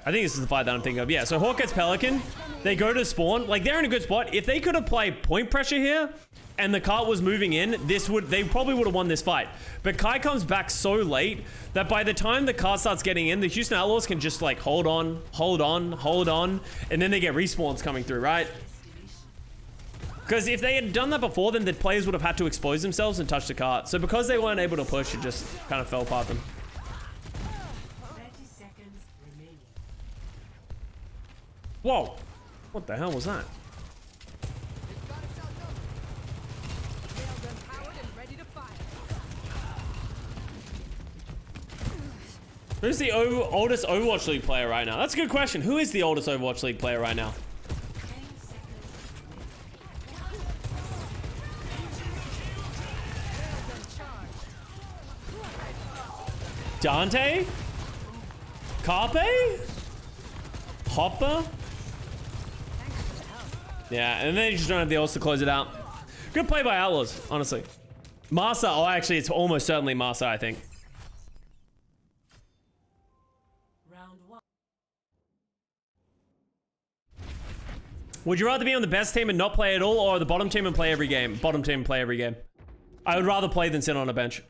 I think this is the fight that I'm thinking of. Yeah, so Hawk gets Pelican. They go to spawn. Like, they're in a good spot. If they could apply point pressure here and the cart was moving in, they probably would have won this fight. But Kai comes back so late that by the time the cart starts getting in, the Houston Outlaws can just, like, hold on, and then they get respawns coming through, right? Because if they had done that before, then the players would have had to expose themselves and touch the cart. So because they weren't able to push, it just kind of fell apart them. 30 seconds remaining. Whoa. What the hell was that? Who's the oldest Overwatch League player right now? That's a good question. Who is the oldest Overwatch League player right now? Dante? Carpe? Hopper? Yeah, and then you just don't have the ults to close it out. Good play by Outlaws, honestly. Masa, oh actually it's almost certainly Masa, I think. Round one. Would you rather be on the best team and not play at all, or the bottom team and play every game? Bottom team and play every game. I would rather play than sit on a bench.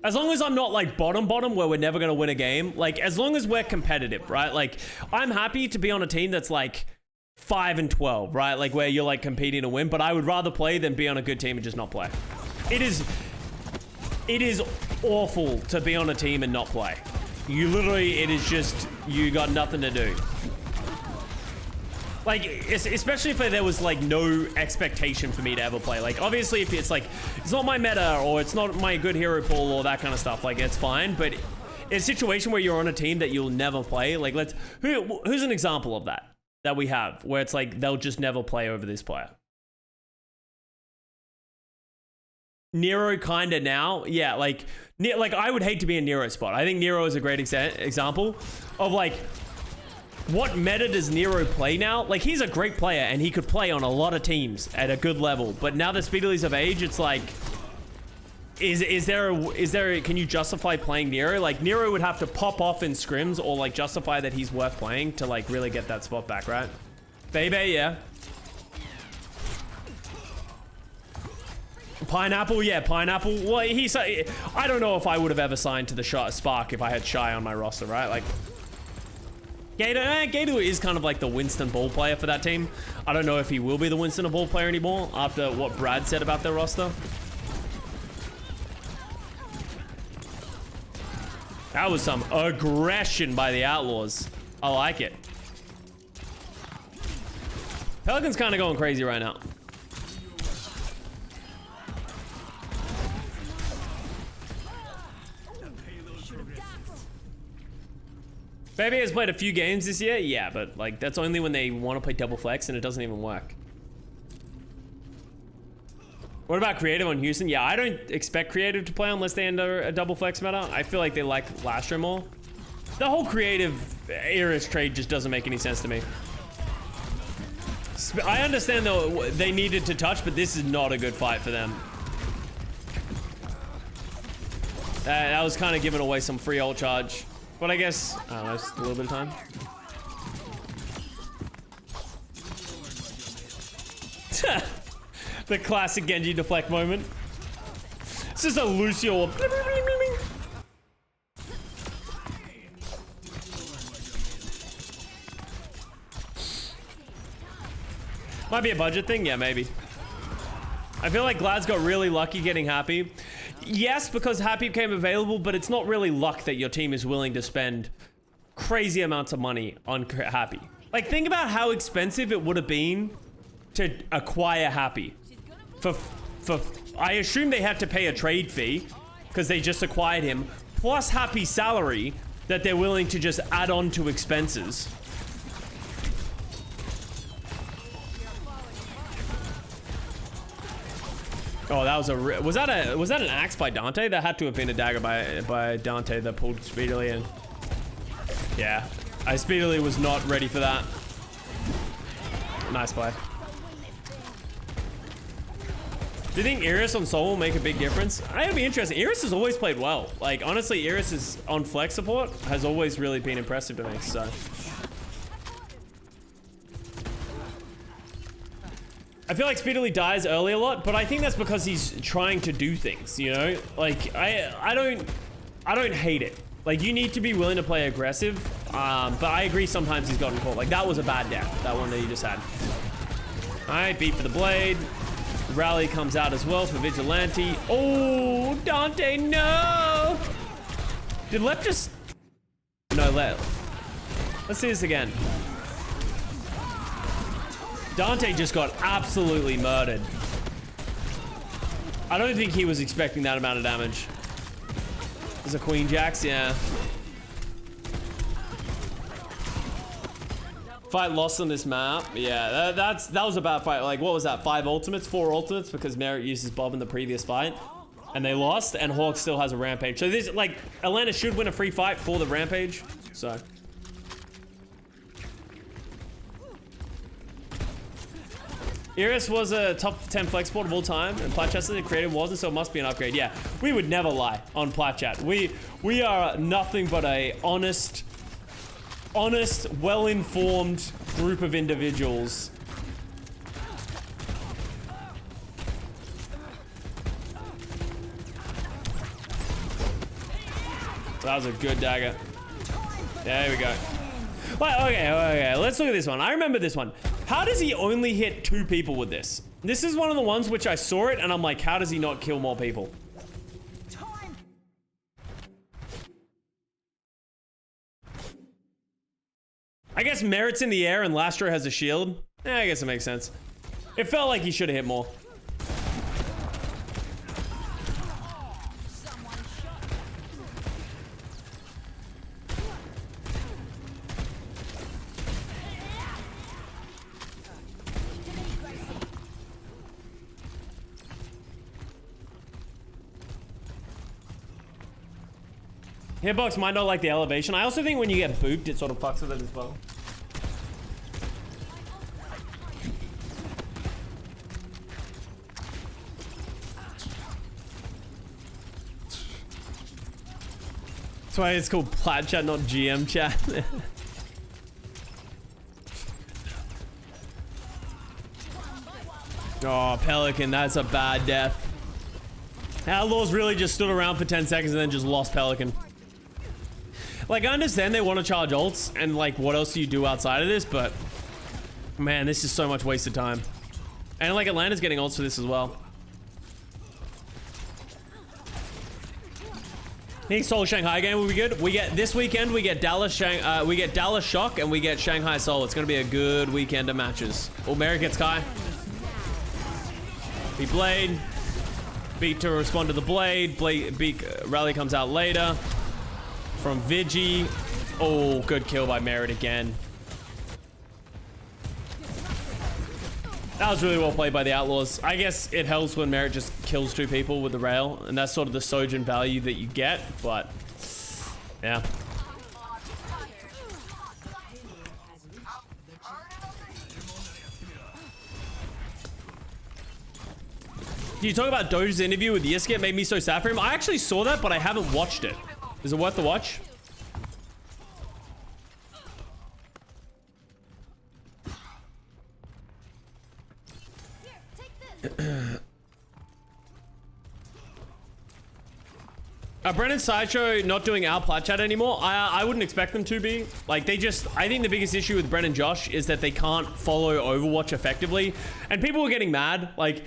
As long as I'm not like bottom where we're never gonna win a game, like as long as we're competitive, right? Like I'm happy to be on a team that's like 5 and 12, right? Like where you're like competing to win, but I would rather play than be on a good team and just not play. It is awful to be on a team and not play. You literally, it is just, you got nothing to do. Like, especially if there was like no expectation for me to ever play. Like, obviously if it's like, it's not my meta or it's not my good hero pool or that kind of stuff, like it's fine. But in a situation where you're on a team that you'll never play, like who's an example of that we have, where it's like, they'll just never play over this player? Nero kinda now. Yeah, like I would hate to be in Nero's spot. I think Nero is a great example of like, what meta does Nero play now? Like, he's a great player and he could play on a lot of teams at a good level. But now that Speedily's of age, it's like, is there can you justify playing Nero? Like, Nero would have to pop off in scrims or like justify that he's worth playing to like really get that spot back, right? Baby, yeah. Pineapple, yeah, Pineapple. Well, I don't know if I would have ever signed to the Spark if I had Shy on my roster, right? Like, Gator is kind of like the Winston ball player for that team. I don't know if he will be the Winston ball player anymore after what Brad said about their roster. That was some aggression by the Outlaws. I like it. Pelican's kind of going crazy right now. Baby has played a few games this year, yeah, but like that's only when they want to play double flex and it doesn't even work. What about creative on Houston? Yeah, I don't expect creative to play unless they enter a double flex meta. I feel like they like Lastro more. The whole creative Eris trade just doesn't make any sense to me. I understand though they needed to touch, but this is not a good fight for them. That was kind of giving away some free ult charge. But I guess, I don't know, just a little bit of time. The classic Genji deflect moment. It's just a Lucio. Might be a budget thing, yeah, maybe. I feel like Glad's got really lucky getting Happy. Yes, because Happy became available, but it's not really luck that your team is willing to spend crazy amounts of money on Happy. Like, think about how expensive it would have been to acquire Happy. I assume they had to pay a trade fee because they just acquired him, plus Happy's salary that they're willing to just add on to expenses. Oh, that was was that an axe by Dante? That had to have been a dagger by Dante that pulled Speedily in. Yeah, I Speedily was not ready for that. Nice play. Do you think Iris on Soul will make a big difference? It'd be interesting. Iris has always played well. Like, honestly, Iris is on flex support has always really been impressive to me, so. I feel like Speedily dies early a lot, but I think that's because he's trying to do things, you know? Like, I don't hate it. Like, you need to be willing to play aggressive, but I agree sometimes he's gotten caught. Like, that was a bad death, that one that he just had. All right, beat for the blade. Rally comes out as well for Vigilante. Oh, Dante, no! Did Lep just... No, Lep. Let's see this again. Dante just got absolutely murdered. I don't think he was expecting that amount of damage. There's a Queen Jax, yeah. Fight lost on this map. Yeah, that was a bad fight. Like, what was that? 5 ultimates, 4 ultimates, because Merritt used his Bob in the previous fight. And they lost, and Hawk still has a Rampage. So this, like, Atlanta should win a free fight for the Rampage. So. Iris was a top 10 flex board of all time, and Plat Chat said the creative wasn't, so it must be an upgrade. Yeah, we would never lie on Plat Chat. We are nothing but a honest, well-informed group of individuals. That was a good dagger. There we go. Well, okay, let's look at this one. I remember this one. How does he only hit 2 people with this? This is one of the ones which I saw it and I'm like, how does he not kill more people? I guess Merritt's in the air and Lastro has a shield. I guess it makes sense. It felt like he should have hit more. Hitbox might not like the elevation. I also think when you get booped, it sort of fucks with it as well. That's why it's called Plat Chat, not GM Chat. Oh, Pelican, that's a bad death. Outlaws really just stood around for 10 seconds and then just lost Pelican. Like, I understand they want to charge ults, and like, what else do you do outside of this? But, man, this is so much wasted time. And like, Atlanta's getting ults for this as well. Next Seoul Shanghai game will be good. We get this weekend. We get Dallas Shock, and we get Shanghai Seoul. It's gonna be a good weekend of matches. Oh, Merritt gets Kai. Beat Blade. Beat to respond to the Blade. Beat Rally comes out later. From Vigi. Oh, good kill by Merritt again. That was really well played by the Outlaws. I guess it helps when Merritt just kills 2 people with the rail, and that's sort of the Sojin value that you get, but yeah. Do you talk about Doge's interview with Yiska? It made me so sad for him. I actually saw that, but I haven't watched it. Is it worth the watch? Brennan Sideshow not doing our Plat Chat anymore. I wouldn't expect them to be. Like, I think the biggest issue with Brennan Josh is that they can't follow Overwatch effectively. And people are getting mad. Like,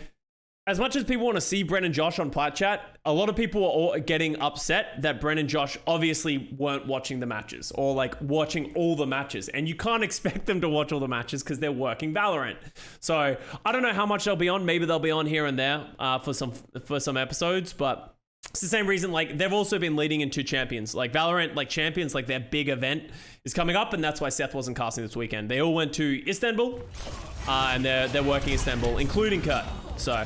as much as people want to see Brennan Josh on Plat Chat, a lot of people are all getting upset that Brennan Josh obviously weren't watching the matches or like watching all the matches. And you can't expect them to watch all the matches because they're working Valorant. So I don't know how much they'll be on. Maybe they'll be on here and there for some episodes, but it's the same reason. Like, they've also been leading into Champions. Like, Valorant, like Champions, like their big event is coming up, and that's why Seth wasn't casting this weekend. They all went to Istanbul, and they're working Istanbul, including Kurt. So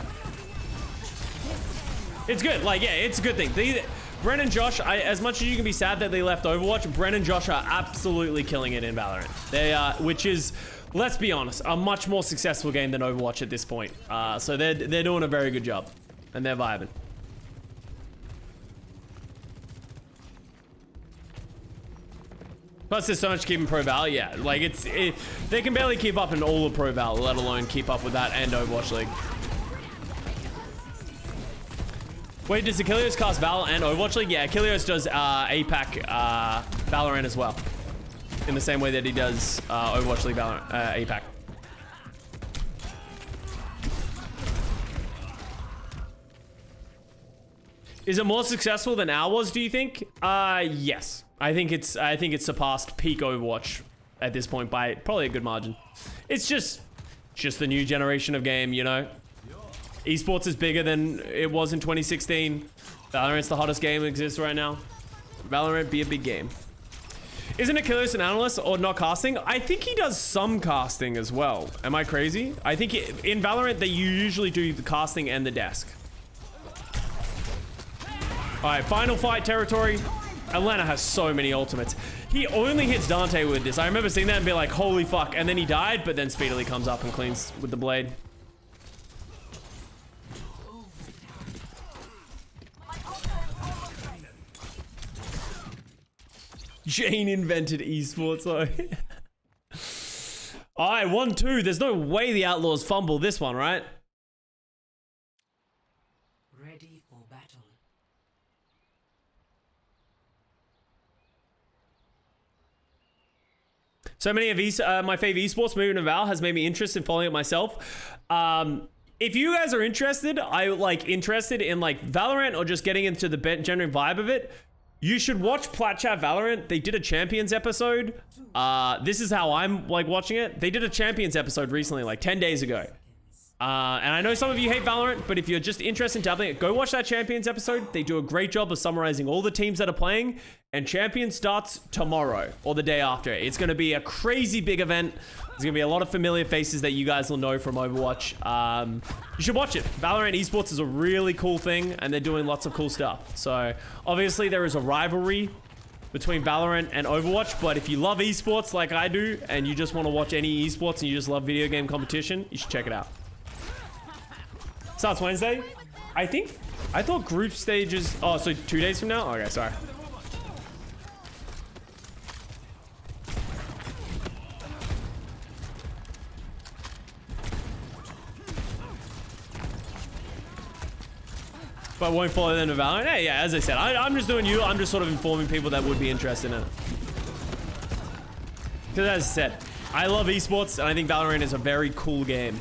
it's good. Like, yeah, it's a good thing. Bren and Josh, as much as you can be sad that they left Overwatch, Bren and Josh are absolutely killing it in Valorant. They are, which is, let's be honest, a much more successful game than Overwatch at this point. So they're doing a very good job, and they're vibing. Plus, there's so much to keep in Pro Val. Yeah, like they can barely keep up in all of Pro Val, let alone keep up with that and Overwatch League. Wait, does Achilles cast Val and Overwatch League? Yeah, Achilles does APAC Valorant as well, in the same way that he does Overwatch League Valorant APAC. Is it more successful than Outlaws, do you think? Yes. I think it's surpassed peak Overwatch at this point by probably a good margin. It's just the new generation of game, you know? Esports is bigger than it was in 2016. Valorant's the hottest game that exists right now. Valorant be a big game. Isn't Achilles an analyst or not casting? I think he does some casting as well. Am I crazy? I think in Valorant they usually do the casting and the desk. All right, final fight territory. Atlanta has so many ultimates. He only hits Dante with this. I remember seeing that and be like, holy fuck. And then he died, but then Speedily comes up and cleans with the blade. Jane invented esports though. All right, 1-2. There's no way the Outlaws fumble this one, right? Ready for battle. So many of my favorite esports moving to Val has made me interested in following it myself. If you guys are interested, interested in like Valorant or just getting into the general vibe of it, you should watch Plat Chat Valorant. They did a Champions episode. This is how I'm like watching it. They did a Champions episode recently, like 10 days ago. And I know some of you hate Valorant, but if you're just interested in dabbling it, go watch that Champions episode. They do a great job of summarizing all the teams that are playing. And Champions starts tomorrow or the day after. It's going to be a crazy big event. There's going to be a lot of familiar faces that you guys will know from Overwatch. You should watch it. Valorant Esports is a really cool thing, and they're doing lots of cool stuff. So, obviously, there is a rivalry between Valorant and Overwatch, but if you love esports like I do, and you just want to watch any esports and you just love video game competition, you should check it out. Starts Wednesday? I thought group stages... Oh, so 2 days from now? Okay, sorry. But won't follow them to Valorant? Yeah, as I said, I'm just doing I'm just sort of informing people that would be interested in it. Because as I said, I love esports, and I think Valorant is a very cool game.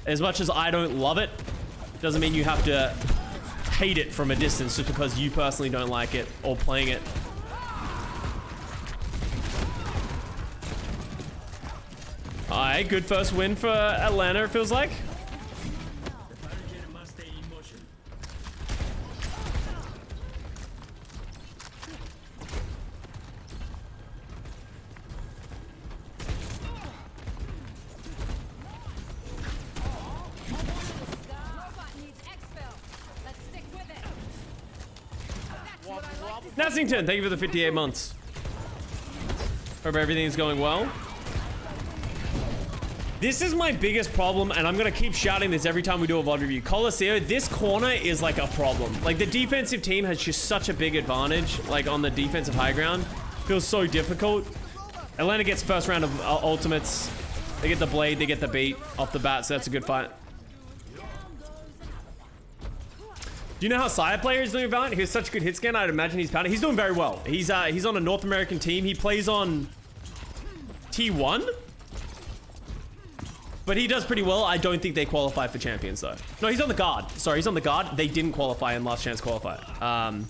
As much as I don't love it, doesn't mean you have to hate it from a distance just because you personally don't like it or playing it. Alright, good first win for Atlanta, it feels like. Nassington, thank you for the 58 months. Hope everything's going well. This is my biggest problem, and I'm gonna keep shouting this every time we do a VOD review. Coliseo, this corner is like a problem. Like the defensive team has just such a big advantage, like on the defensive high ground. Feels so difficult. Atlanta gets first round of ultimates. They get the blade, they get the beat off the bat, so that's a good fight. Do you know how Sire player is doing Valorant? He has such good hit scan. I'd imagine he's pounding. He's doing very well. He's on a North American team. He plays on T1, but he does pretty well. I don't think they qualify for champions though. No, he's on the guard. Sorry, he's on the guard. They didn't qualify in last chance qualifier.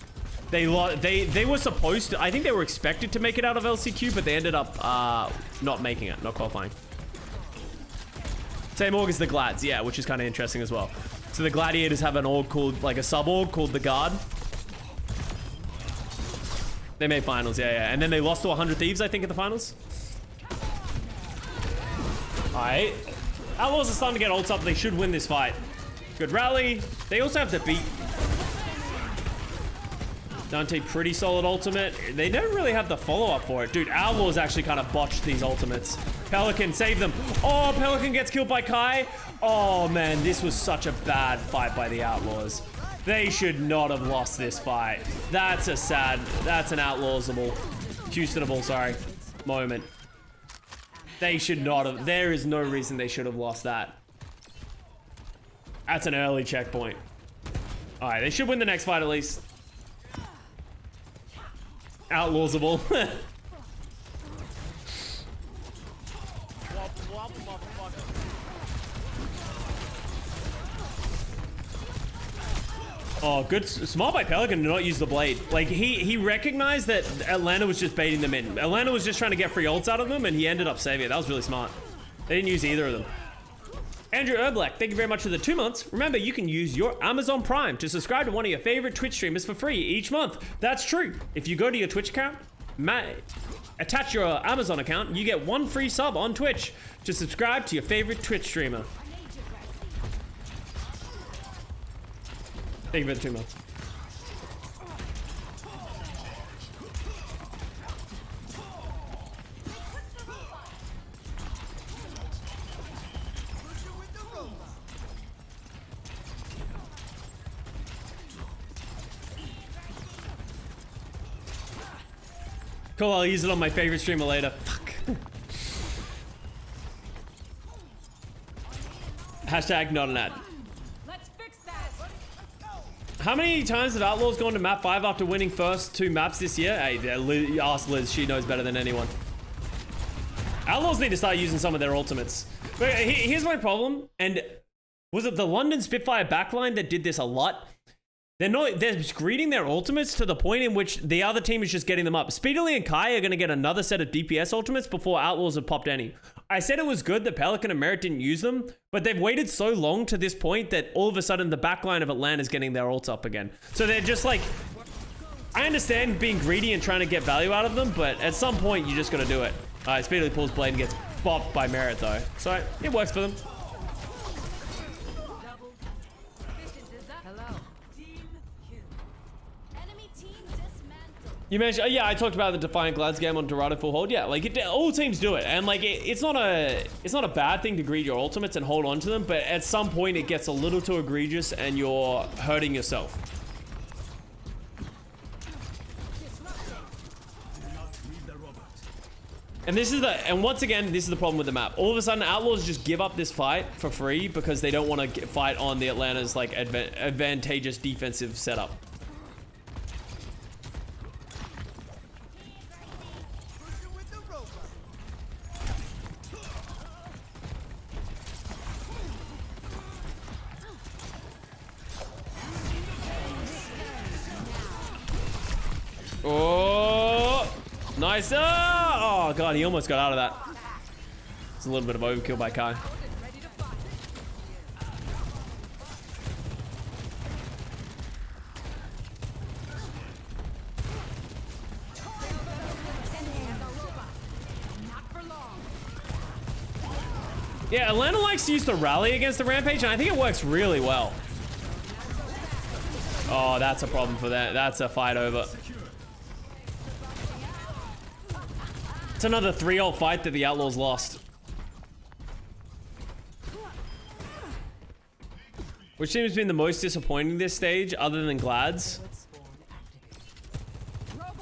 They were supposed to. I think they were expected to make it out of LCQ, but they ended up not making it, not qualifying. Same org as the Glads, yeah, which is kind of interesting as well. So the Gladiators have an org called, like a sub-org called the Guard. They made finals, yeah. And then they lost to 100 Thieves, I think, at the finals. Alright. Outlaws are starting to get ults up. They should win this fight. Good rally. They also have the beat. Dante, pretty solid ultimate. They don't really have the follow-up for it. Dude, Outlaws actually kind of botched these ultimates. Pelican, save them. Oh, Pelican gets killed by Kai. Oh, man, this was such a bad fight by the Outlaws. They should not have lost this fight. That's an Outlawsable, Houstonable, sorry, moment. They should not have. There is no reason they should have lost that. That's an early checkpoint. All right, they should win the next fight at least. Outlawsable. Oh, good. Smart by Pelican to not use the blade. Like, he recognized that Atlanta was just baiting them in. Atlanta was just trying to get free ults out of them, and he ended up saving it. That was really smart. They didn't use either of them. Andrew Erblek, thank you very much for the 2 months. Remember, you can use your Amazon Prime to subscribe to one of your favorite Twitch streamers for free each month. That's true. If you go to your Twitch account, attach your Amazon account, you get 1 free sub on Twitch to subscribe to your favorite Twitch streamer. Thank you for the 2 months. Cool, I'll use it on my favorite streamer later. Fuck. Hashtag not an ad. Let's fix that. How many times have Outlaws gone to map 5 after winning first 2 maps this year? Hey, ask Liz, she knows better than anyone. Outlaws need to start using some of their ultimates. But here's my problem, and was it the London Spitfire backline that did this a lot? They're greeting their ultimates to the point in which the other team is just getting them up. Speedily and Kai are going to get another set of DPS ultimates before Outlaws have popped any. I said it was good that Pelican and Merit didn't use them, but they've waited so long to this point that all of a sudden the backline of Atlanta is getting their ults up again. So they're just like, I understand being greedy and trying to get value out of them, but at some point you just got to do it. Speedily pulls blade and gets bopped by Merit though. So it works for them. You mentioned, yeah, I talked about the Defiant Glads game on Dorado full hold. Yeah, like all teams do it, and like it's not a bad thing to greed your ultimates and hold on to them, but at some point it gets a little too egregious and you're hurting yourself. And once again, this is the problem with the map. All of a sudden, Outlaws just give up this fight for free because they don't want to fight on the Atlanta's like advantageous defensive setup. Oh, nice. Oh, God, he almost got out of that. It's a little bit of overkill by Kai. Yeah, Atlanta likes to use the rally against the Rampage, and I think it works really well. Oh, that's a problem for that. That's a fight over. It's another 3-0 fight that the Outlaws lost. Which team has been the most disappointing this stage, other than Glads?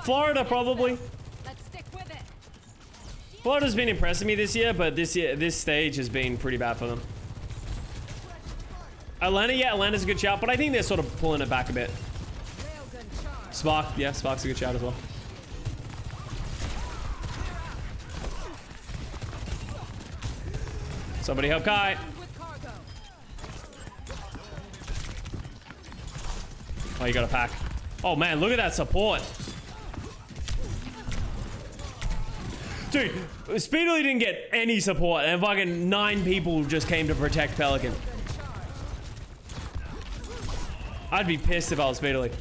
Florida, probably. Florida's been impressing me this year, but this stage has been pretty bad for them. Atlanta, yeah, Atlanta's a good shout, but I think they're sort of pulling it back a bit. Spark, yeah, Spark's a good shout as well. Somebody help Kai. Oh, you got a pack. Oh man, look at that support. Dude, Speedily didn't get any support and fucking 9 people just came to protect Pelican. I'd be pissed if I was Speedily.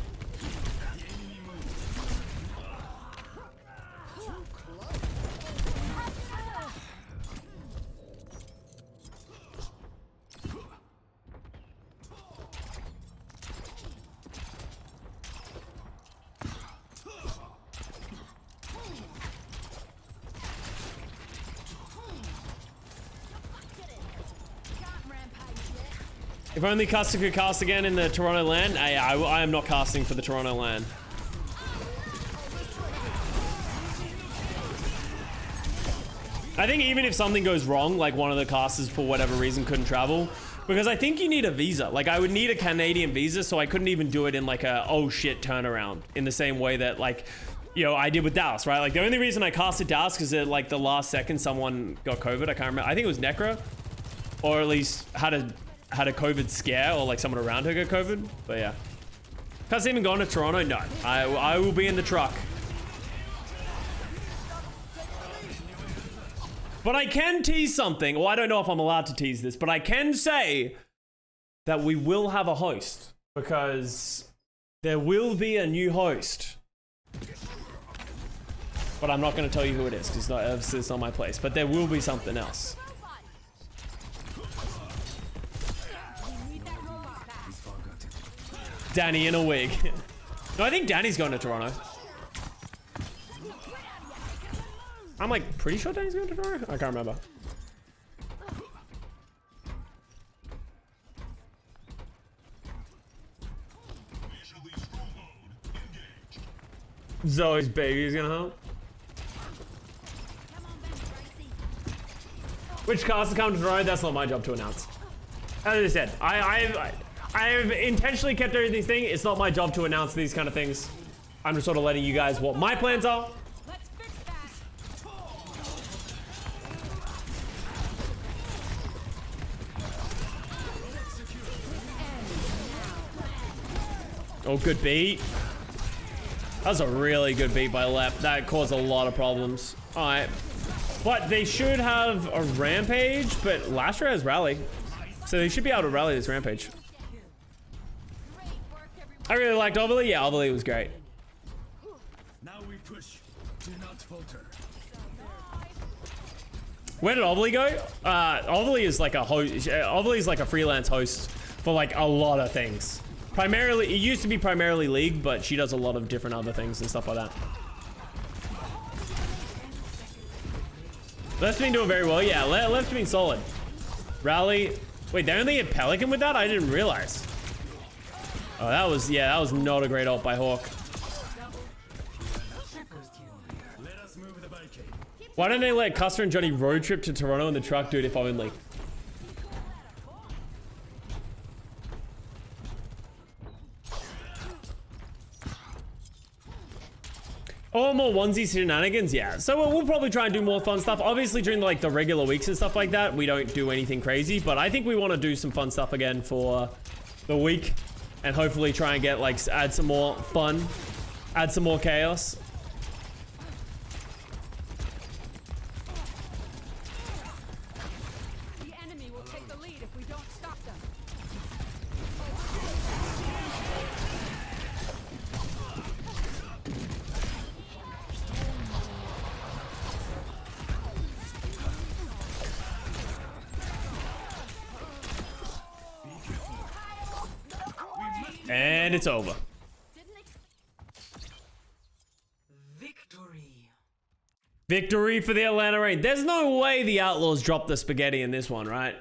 If only Custa could cast again in the Toronto LAN. I am not casting for the Toronto LAN. I think even if something goes wrong, like one of the casters for whatever reason couldn't travel, because I think you need a visa. Like I would need a Canadian visa, so I couldn't even do it in like a oh shit turnaround in the same way that like, you know, I did with Dallas, right? Like the only reason I casted Dallas because at like the last second someone got COVID. I can't remember. I think it was Necro, or at least had a COVID scare, or like someone around her got COVID. But yeah. Custa even going to Toronto? No. I will be in the truck. But I can tease something. Well, I don't know if I'm allowed to tease this, but I can say that we will have a host because there will be a new host. But I'm not going to tell you who it is because it's not my place. But there will be something else. Danny in a wig. No, I think Danny's going to Toronto. I'm like pretty sure Danny's going to Toronto. I can't remember. Zoe's baby is gonna help. Which cast is coming to Toronto? That's not my job to announce. As I said, I've intentionally kept everything thing. It's not my job to announce these kind of things. I'm just sort of letting you guys what my plans are. Let's fix that. Oh, good beat. That was a really good beat by Lep. That caused a lot of problems. All right. But they should have a Rampage, but Lastra has Rally. So they should be able to rally this Rampage. I really liked Overly. Yeah, Overly was great. Now we push. Do not falter. Where did Overly go? Overly is like a host. Overly is like a freelance host for like a lot of things. Primarily, it used to be primarily League, but she does a lot of different other things and stuff like that. Left's been doing very well. Yeah, Left's been solid. Rally. Wait, they only had Pelican with that? I didn't realize. Oh, that was not a great ult by Hawk. Why don't they let Custa and Johnny road trip to Toronto in the truck, dude, if only? Oh, more onesie shenanigans? Yeah. So we'll probably try and do more fun stuff. Obviously, during like the regular weeks and stuff like that, we don't do anything crazy. But I think we want to do some fun stuff again for the week. And hopefully try and get like, add some more fun. Add some more chaos. The enemy will take the lead if we don't stop them. And it's over. Victory. Victory for the Atlanta Reign. There's no way the Outlaws dropped the spaghetti in this one, right?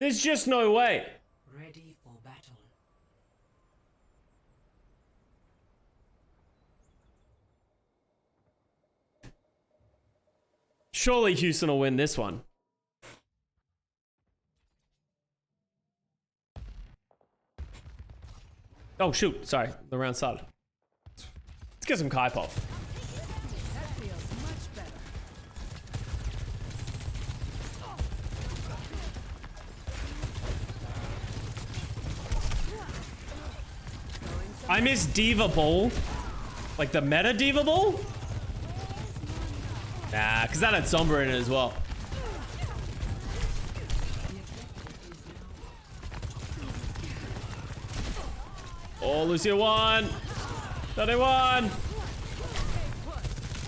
There's just no way. Ready for battle. Surely Houston will win this one. Oh, shoot. Sorry. The round started. Let's get some Kai Pop. That feels much better. I miss Diva Ball. Like the meta Diva Ball? Nah, because that had Sombra in it as well. Oh, Lucia won. 31.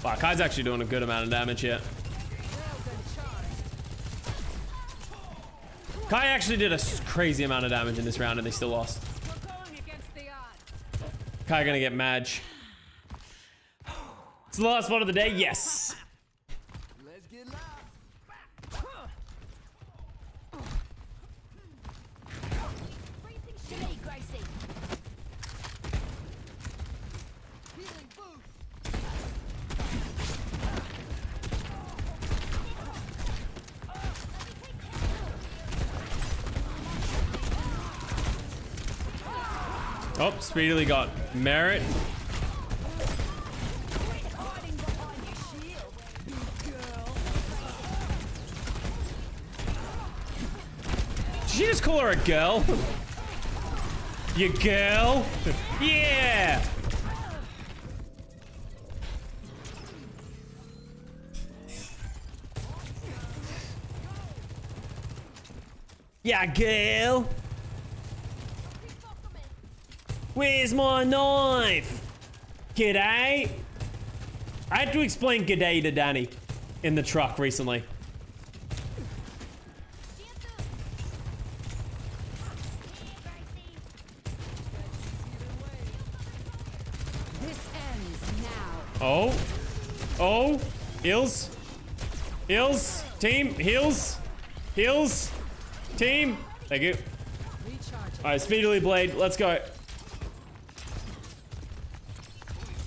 Wow, Kai's actually doing a good amount of damage here. Kai actually did a crazy amount of damage in this round and they still lost. We're going against the odds. Kai gonna get Madge. It's the last one of the day. Yes. Let's get live. Hey, Gracie. Healing boost. Oh, Speedily got Merit. Hiding behind your shield, big girl. Did she just call her a girl? You girl. Yeah. Yeah, girl. Where's my knife? G'day. I had to explain g'day to Danny in the truck recently. This ends now. Oh. Oh. Heals. Heals. Team. Heals. Heals. Team. Thank you. Alright, Speedily Blade. Let's go.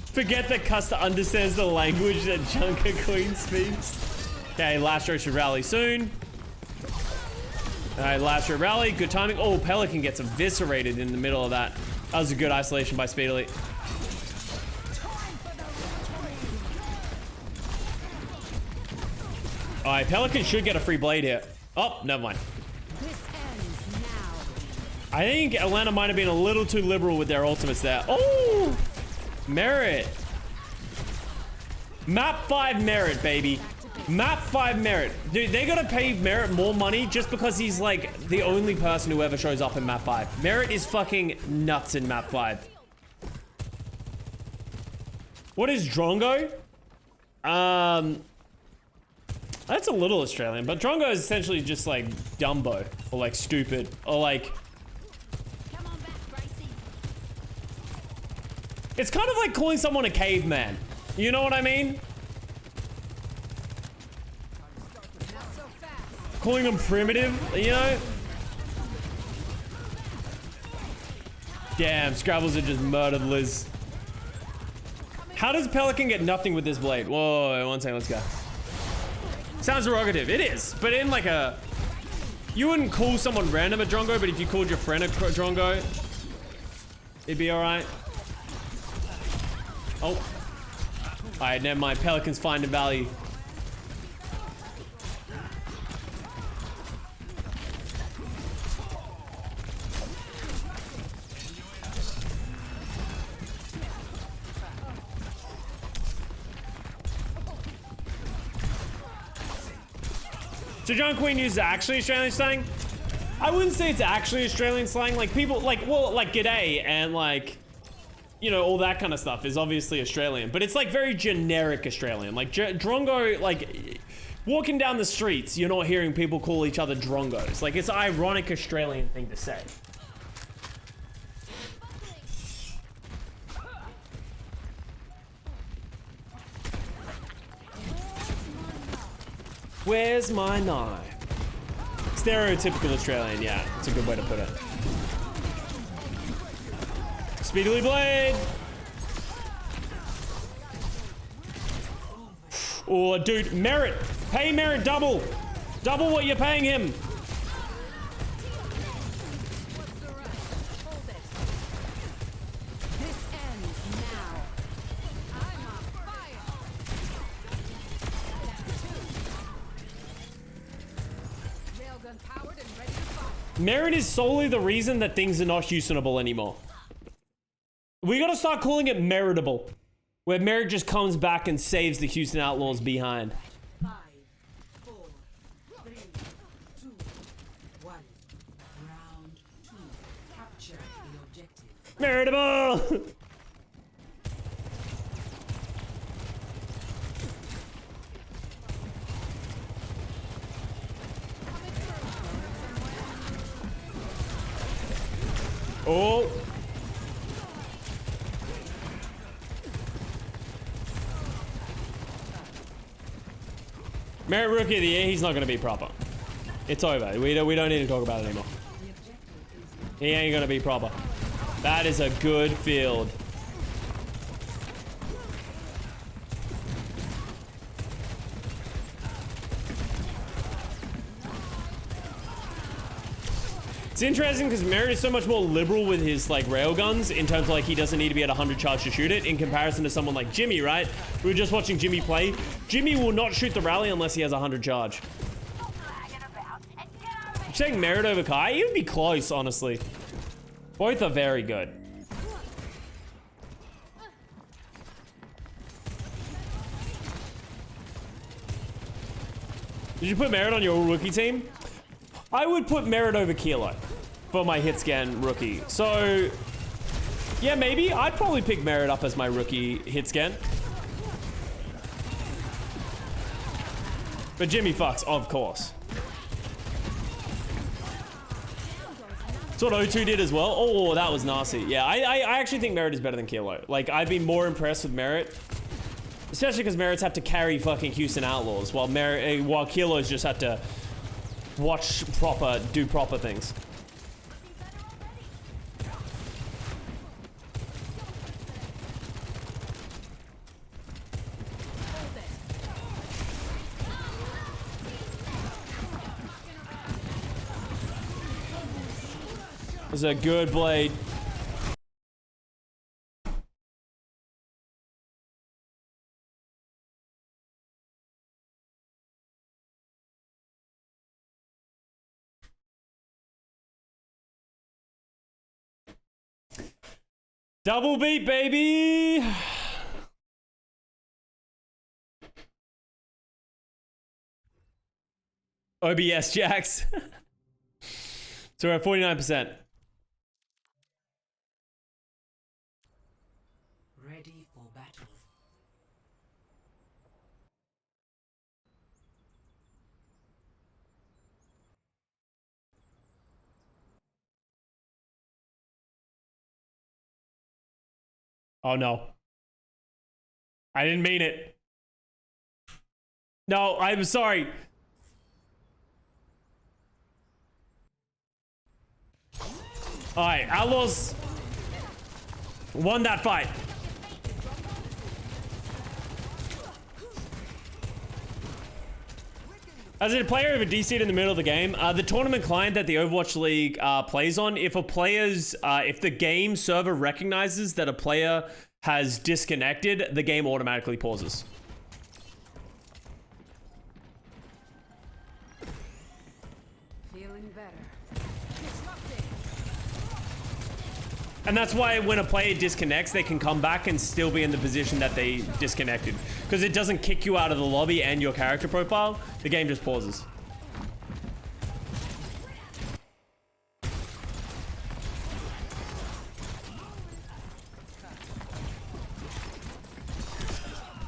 Forget that Custa understands the language that Junker Queen speaks. Okay, Lastro should rally soon. Alright, Lastro rally. Good timing. Oh, Pelican gets eviscerated in the middle of that. That was a good isolation by Speedily. Alright, Pelican should get a free blade here. Oh, never mind. This ends now. I think Atlanta might have been a little too liberal with their ultimates there. Oh! Merit. Map 5 Merit, baby. Map 5 Merit. Dude, they gotta pay Merit more money just because he's like the only person who ever shows up in Map 5. Merit is fucking nuts in Map 5. What is Drongo? That's a little Australian, but Drongo is essentially just like Dumbo or like stupid or like... Come on back, Gracie. It's kind of like calling someone a caveman. You know what I mean? Not so fast. Calling them primitive, you know? Damn, Scrabbles have just murdered Liz. How does Pelican get nothing with this blade? Whoa, one second, let's go. Sounds derogative. It is, but in like a... You wouldn't call someone random a Drongo, but if you called your friend a Drongo, it'd be alright. Oh. Alright, never mind. Pelican's finding value. So John Queen uses actually Australian slang? I wouldn't say it's actually Australian slang. Like people, like, well, like g'day and like, you know, all that kind of stuff is obviously Australian, but it's like very generic Australian. Like Drongo, like walking down the streets, you're not hearing people call each other Drongos. Like it's an ironic Australian thing to say. Where's my knife? Stereotypical Australian, yeah. It's a good way to put it. Speedily Blade! Oh, dude, Merit! Pay Merit double! Double what you're paying him! This ends now. I'm on fire. Railgun powered and ready to fire. Merit is solely the reason that things are not Houstonable anymore. We gotta start calling it Meritable. Where Merit just comes back and saves the Houston Outlaws behind. 5, 4, 3, 2, 1. Round 2. Capture the objective. Meritable! Oh! Merit Rookie of the Year, he's not gonna be proper. It's over. We don't need to talk about it anymore. He ain't gonna be proper. That is a good field. It's interesting because Merit is so much more liberal with his like railguns in terms of like he doesn't need to be at 100 charge to shoot it in comparison to someone like Jimmy, right? We were just watching Jimmy play. Jimmy will not shoot the rally unless he has 100 charge. You saying Merit over Kai? It would be close, honestly. Both are very good. Did you put Merit on your rookie team? I would put Merit over Kilo for my hit scan rookie. So, yeah, maybe. I'd probably pick Merit up as my rookie hit scan. But Jimmy fucks, of course. That's what O2 did as well. Oh, that was nasty. Yeah, I actually think Merit is better than Kilo. Like, I've been more impressed with Merit. Especially because Merit's had to carry fucking Houston Outlaws, while Kilo's just had to do proper things. It was a good blade. Double beat, baby! OBS Jax. So we're at 49%. Ready for battle. Oh no. I didn't mean it. No, I'm sorry. Alright, Outlaws won that fight. As a player of a DC in the middle of the game, the tournament client that the Overwatch League plays on, if the game server recognizes that a player has disconnected, the game automatically pauses. Feeling better. And that's why when a player disconnects, they can come back and still be in the position that they disconnected. Because it doesn't kick you out of the lobby and your character profile. The game just pauses.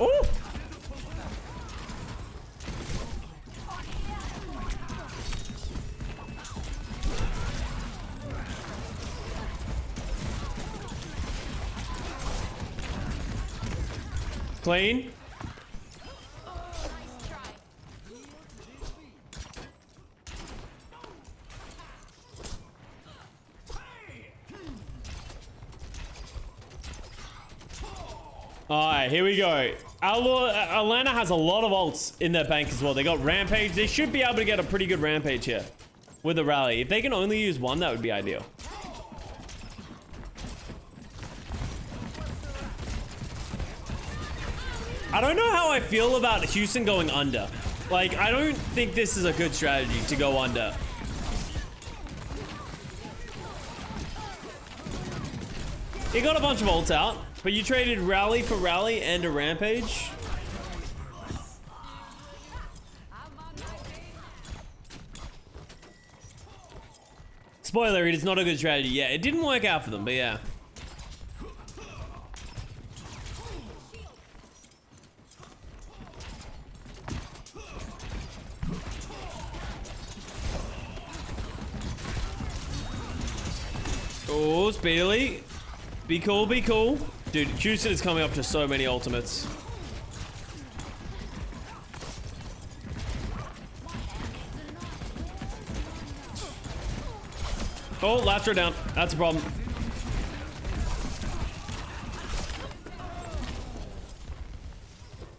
Ooh! Clean. Alright, here we go. Atlanta has a lot of ults in their bank as well. They got Rampage. They should be able to get a pretty good Rampage here with the rally. If they can only use one, that would be ideal. I don't know how I feel about Houston going under. Like, I don't think this is a good strategy to go under. He got a bunch of ults out, but you traded Rally for Rally and a Rampage. Spoiler, it is not a good strategy. Yeah, it didn't work out for them, but yeah. Oh, Speedily. Be cool, be cool. Dude, Custa is coming up to so many ultimates. Oh, last row down. That's a problem.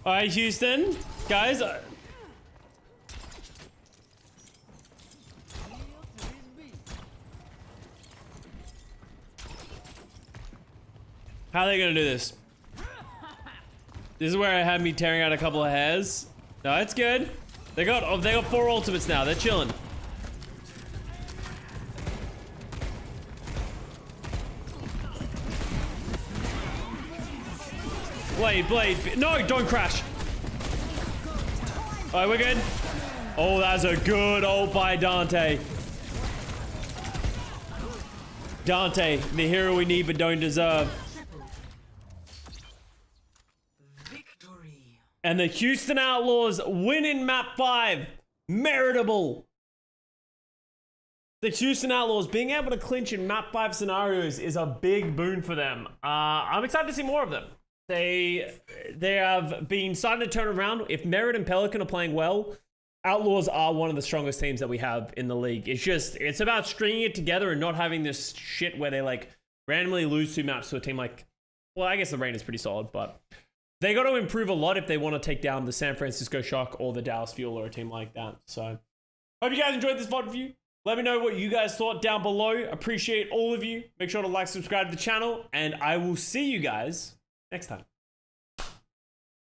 Alright, Houston. Guys. How are they gonna do this? This is where I had me tearing out a couple of hairs. No, it's good. They got 4 ultimates now. They're chilling. Blade. No, don't crash. All right, we're good. Oh, that's a good ult by Dante. Dante, the hero we need but don't deserve. Victory. And the Houston Outlaws win in map 5. Meritable. The Houston Outlaws being able to clinch in map 5 scenarios is a big boon for them. I'm excited to see more of them. They have been starting to turn around. If Merit and Pelican are playing well, Outlaws are one of the strongest teams that we have in the league. It's about stringing it together and not having this shit where they like randomly lose 2 maps to a team like, well, I guess the Rain is pretty solid, but they got to improve a lot if they want to take down the San Francisco Shock or the Dallas Fuel or a team like that. So, hope you guys enjoyed this VOD review. Let me know what you guys thought down below. Appreciate all of you. Make sure to like, subscribe to the channel, and I will see you guys next time.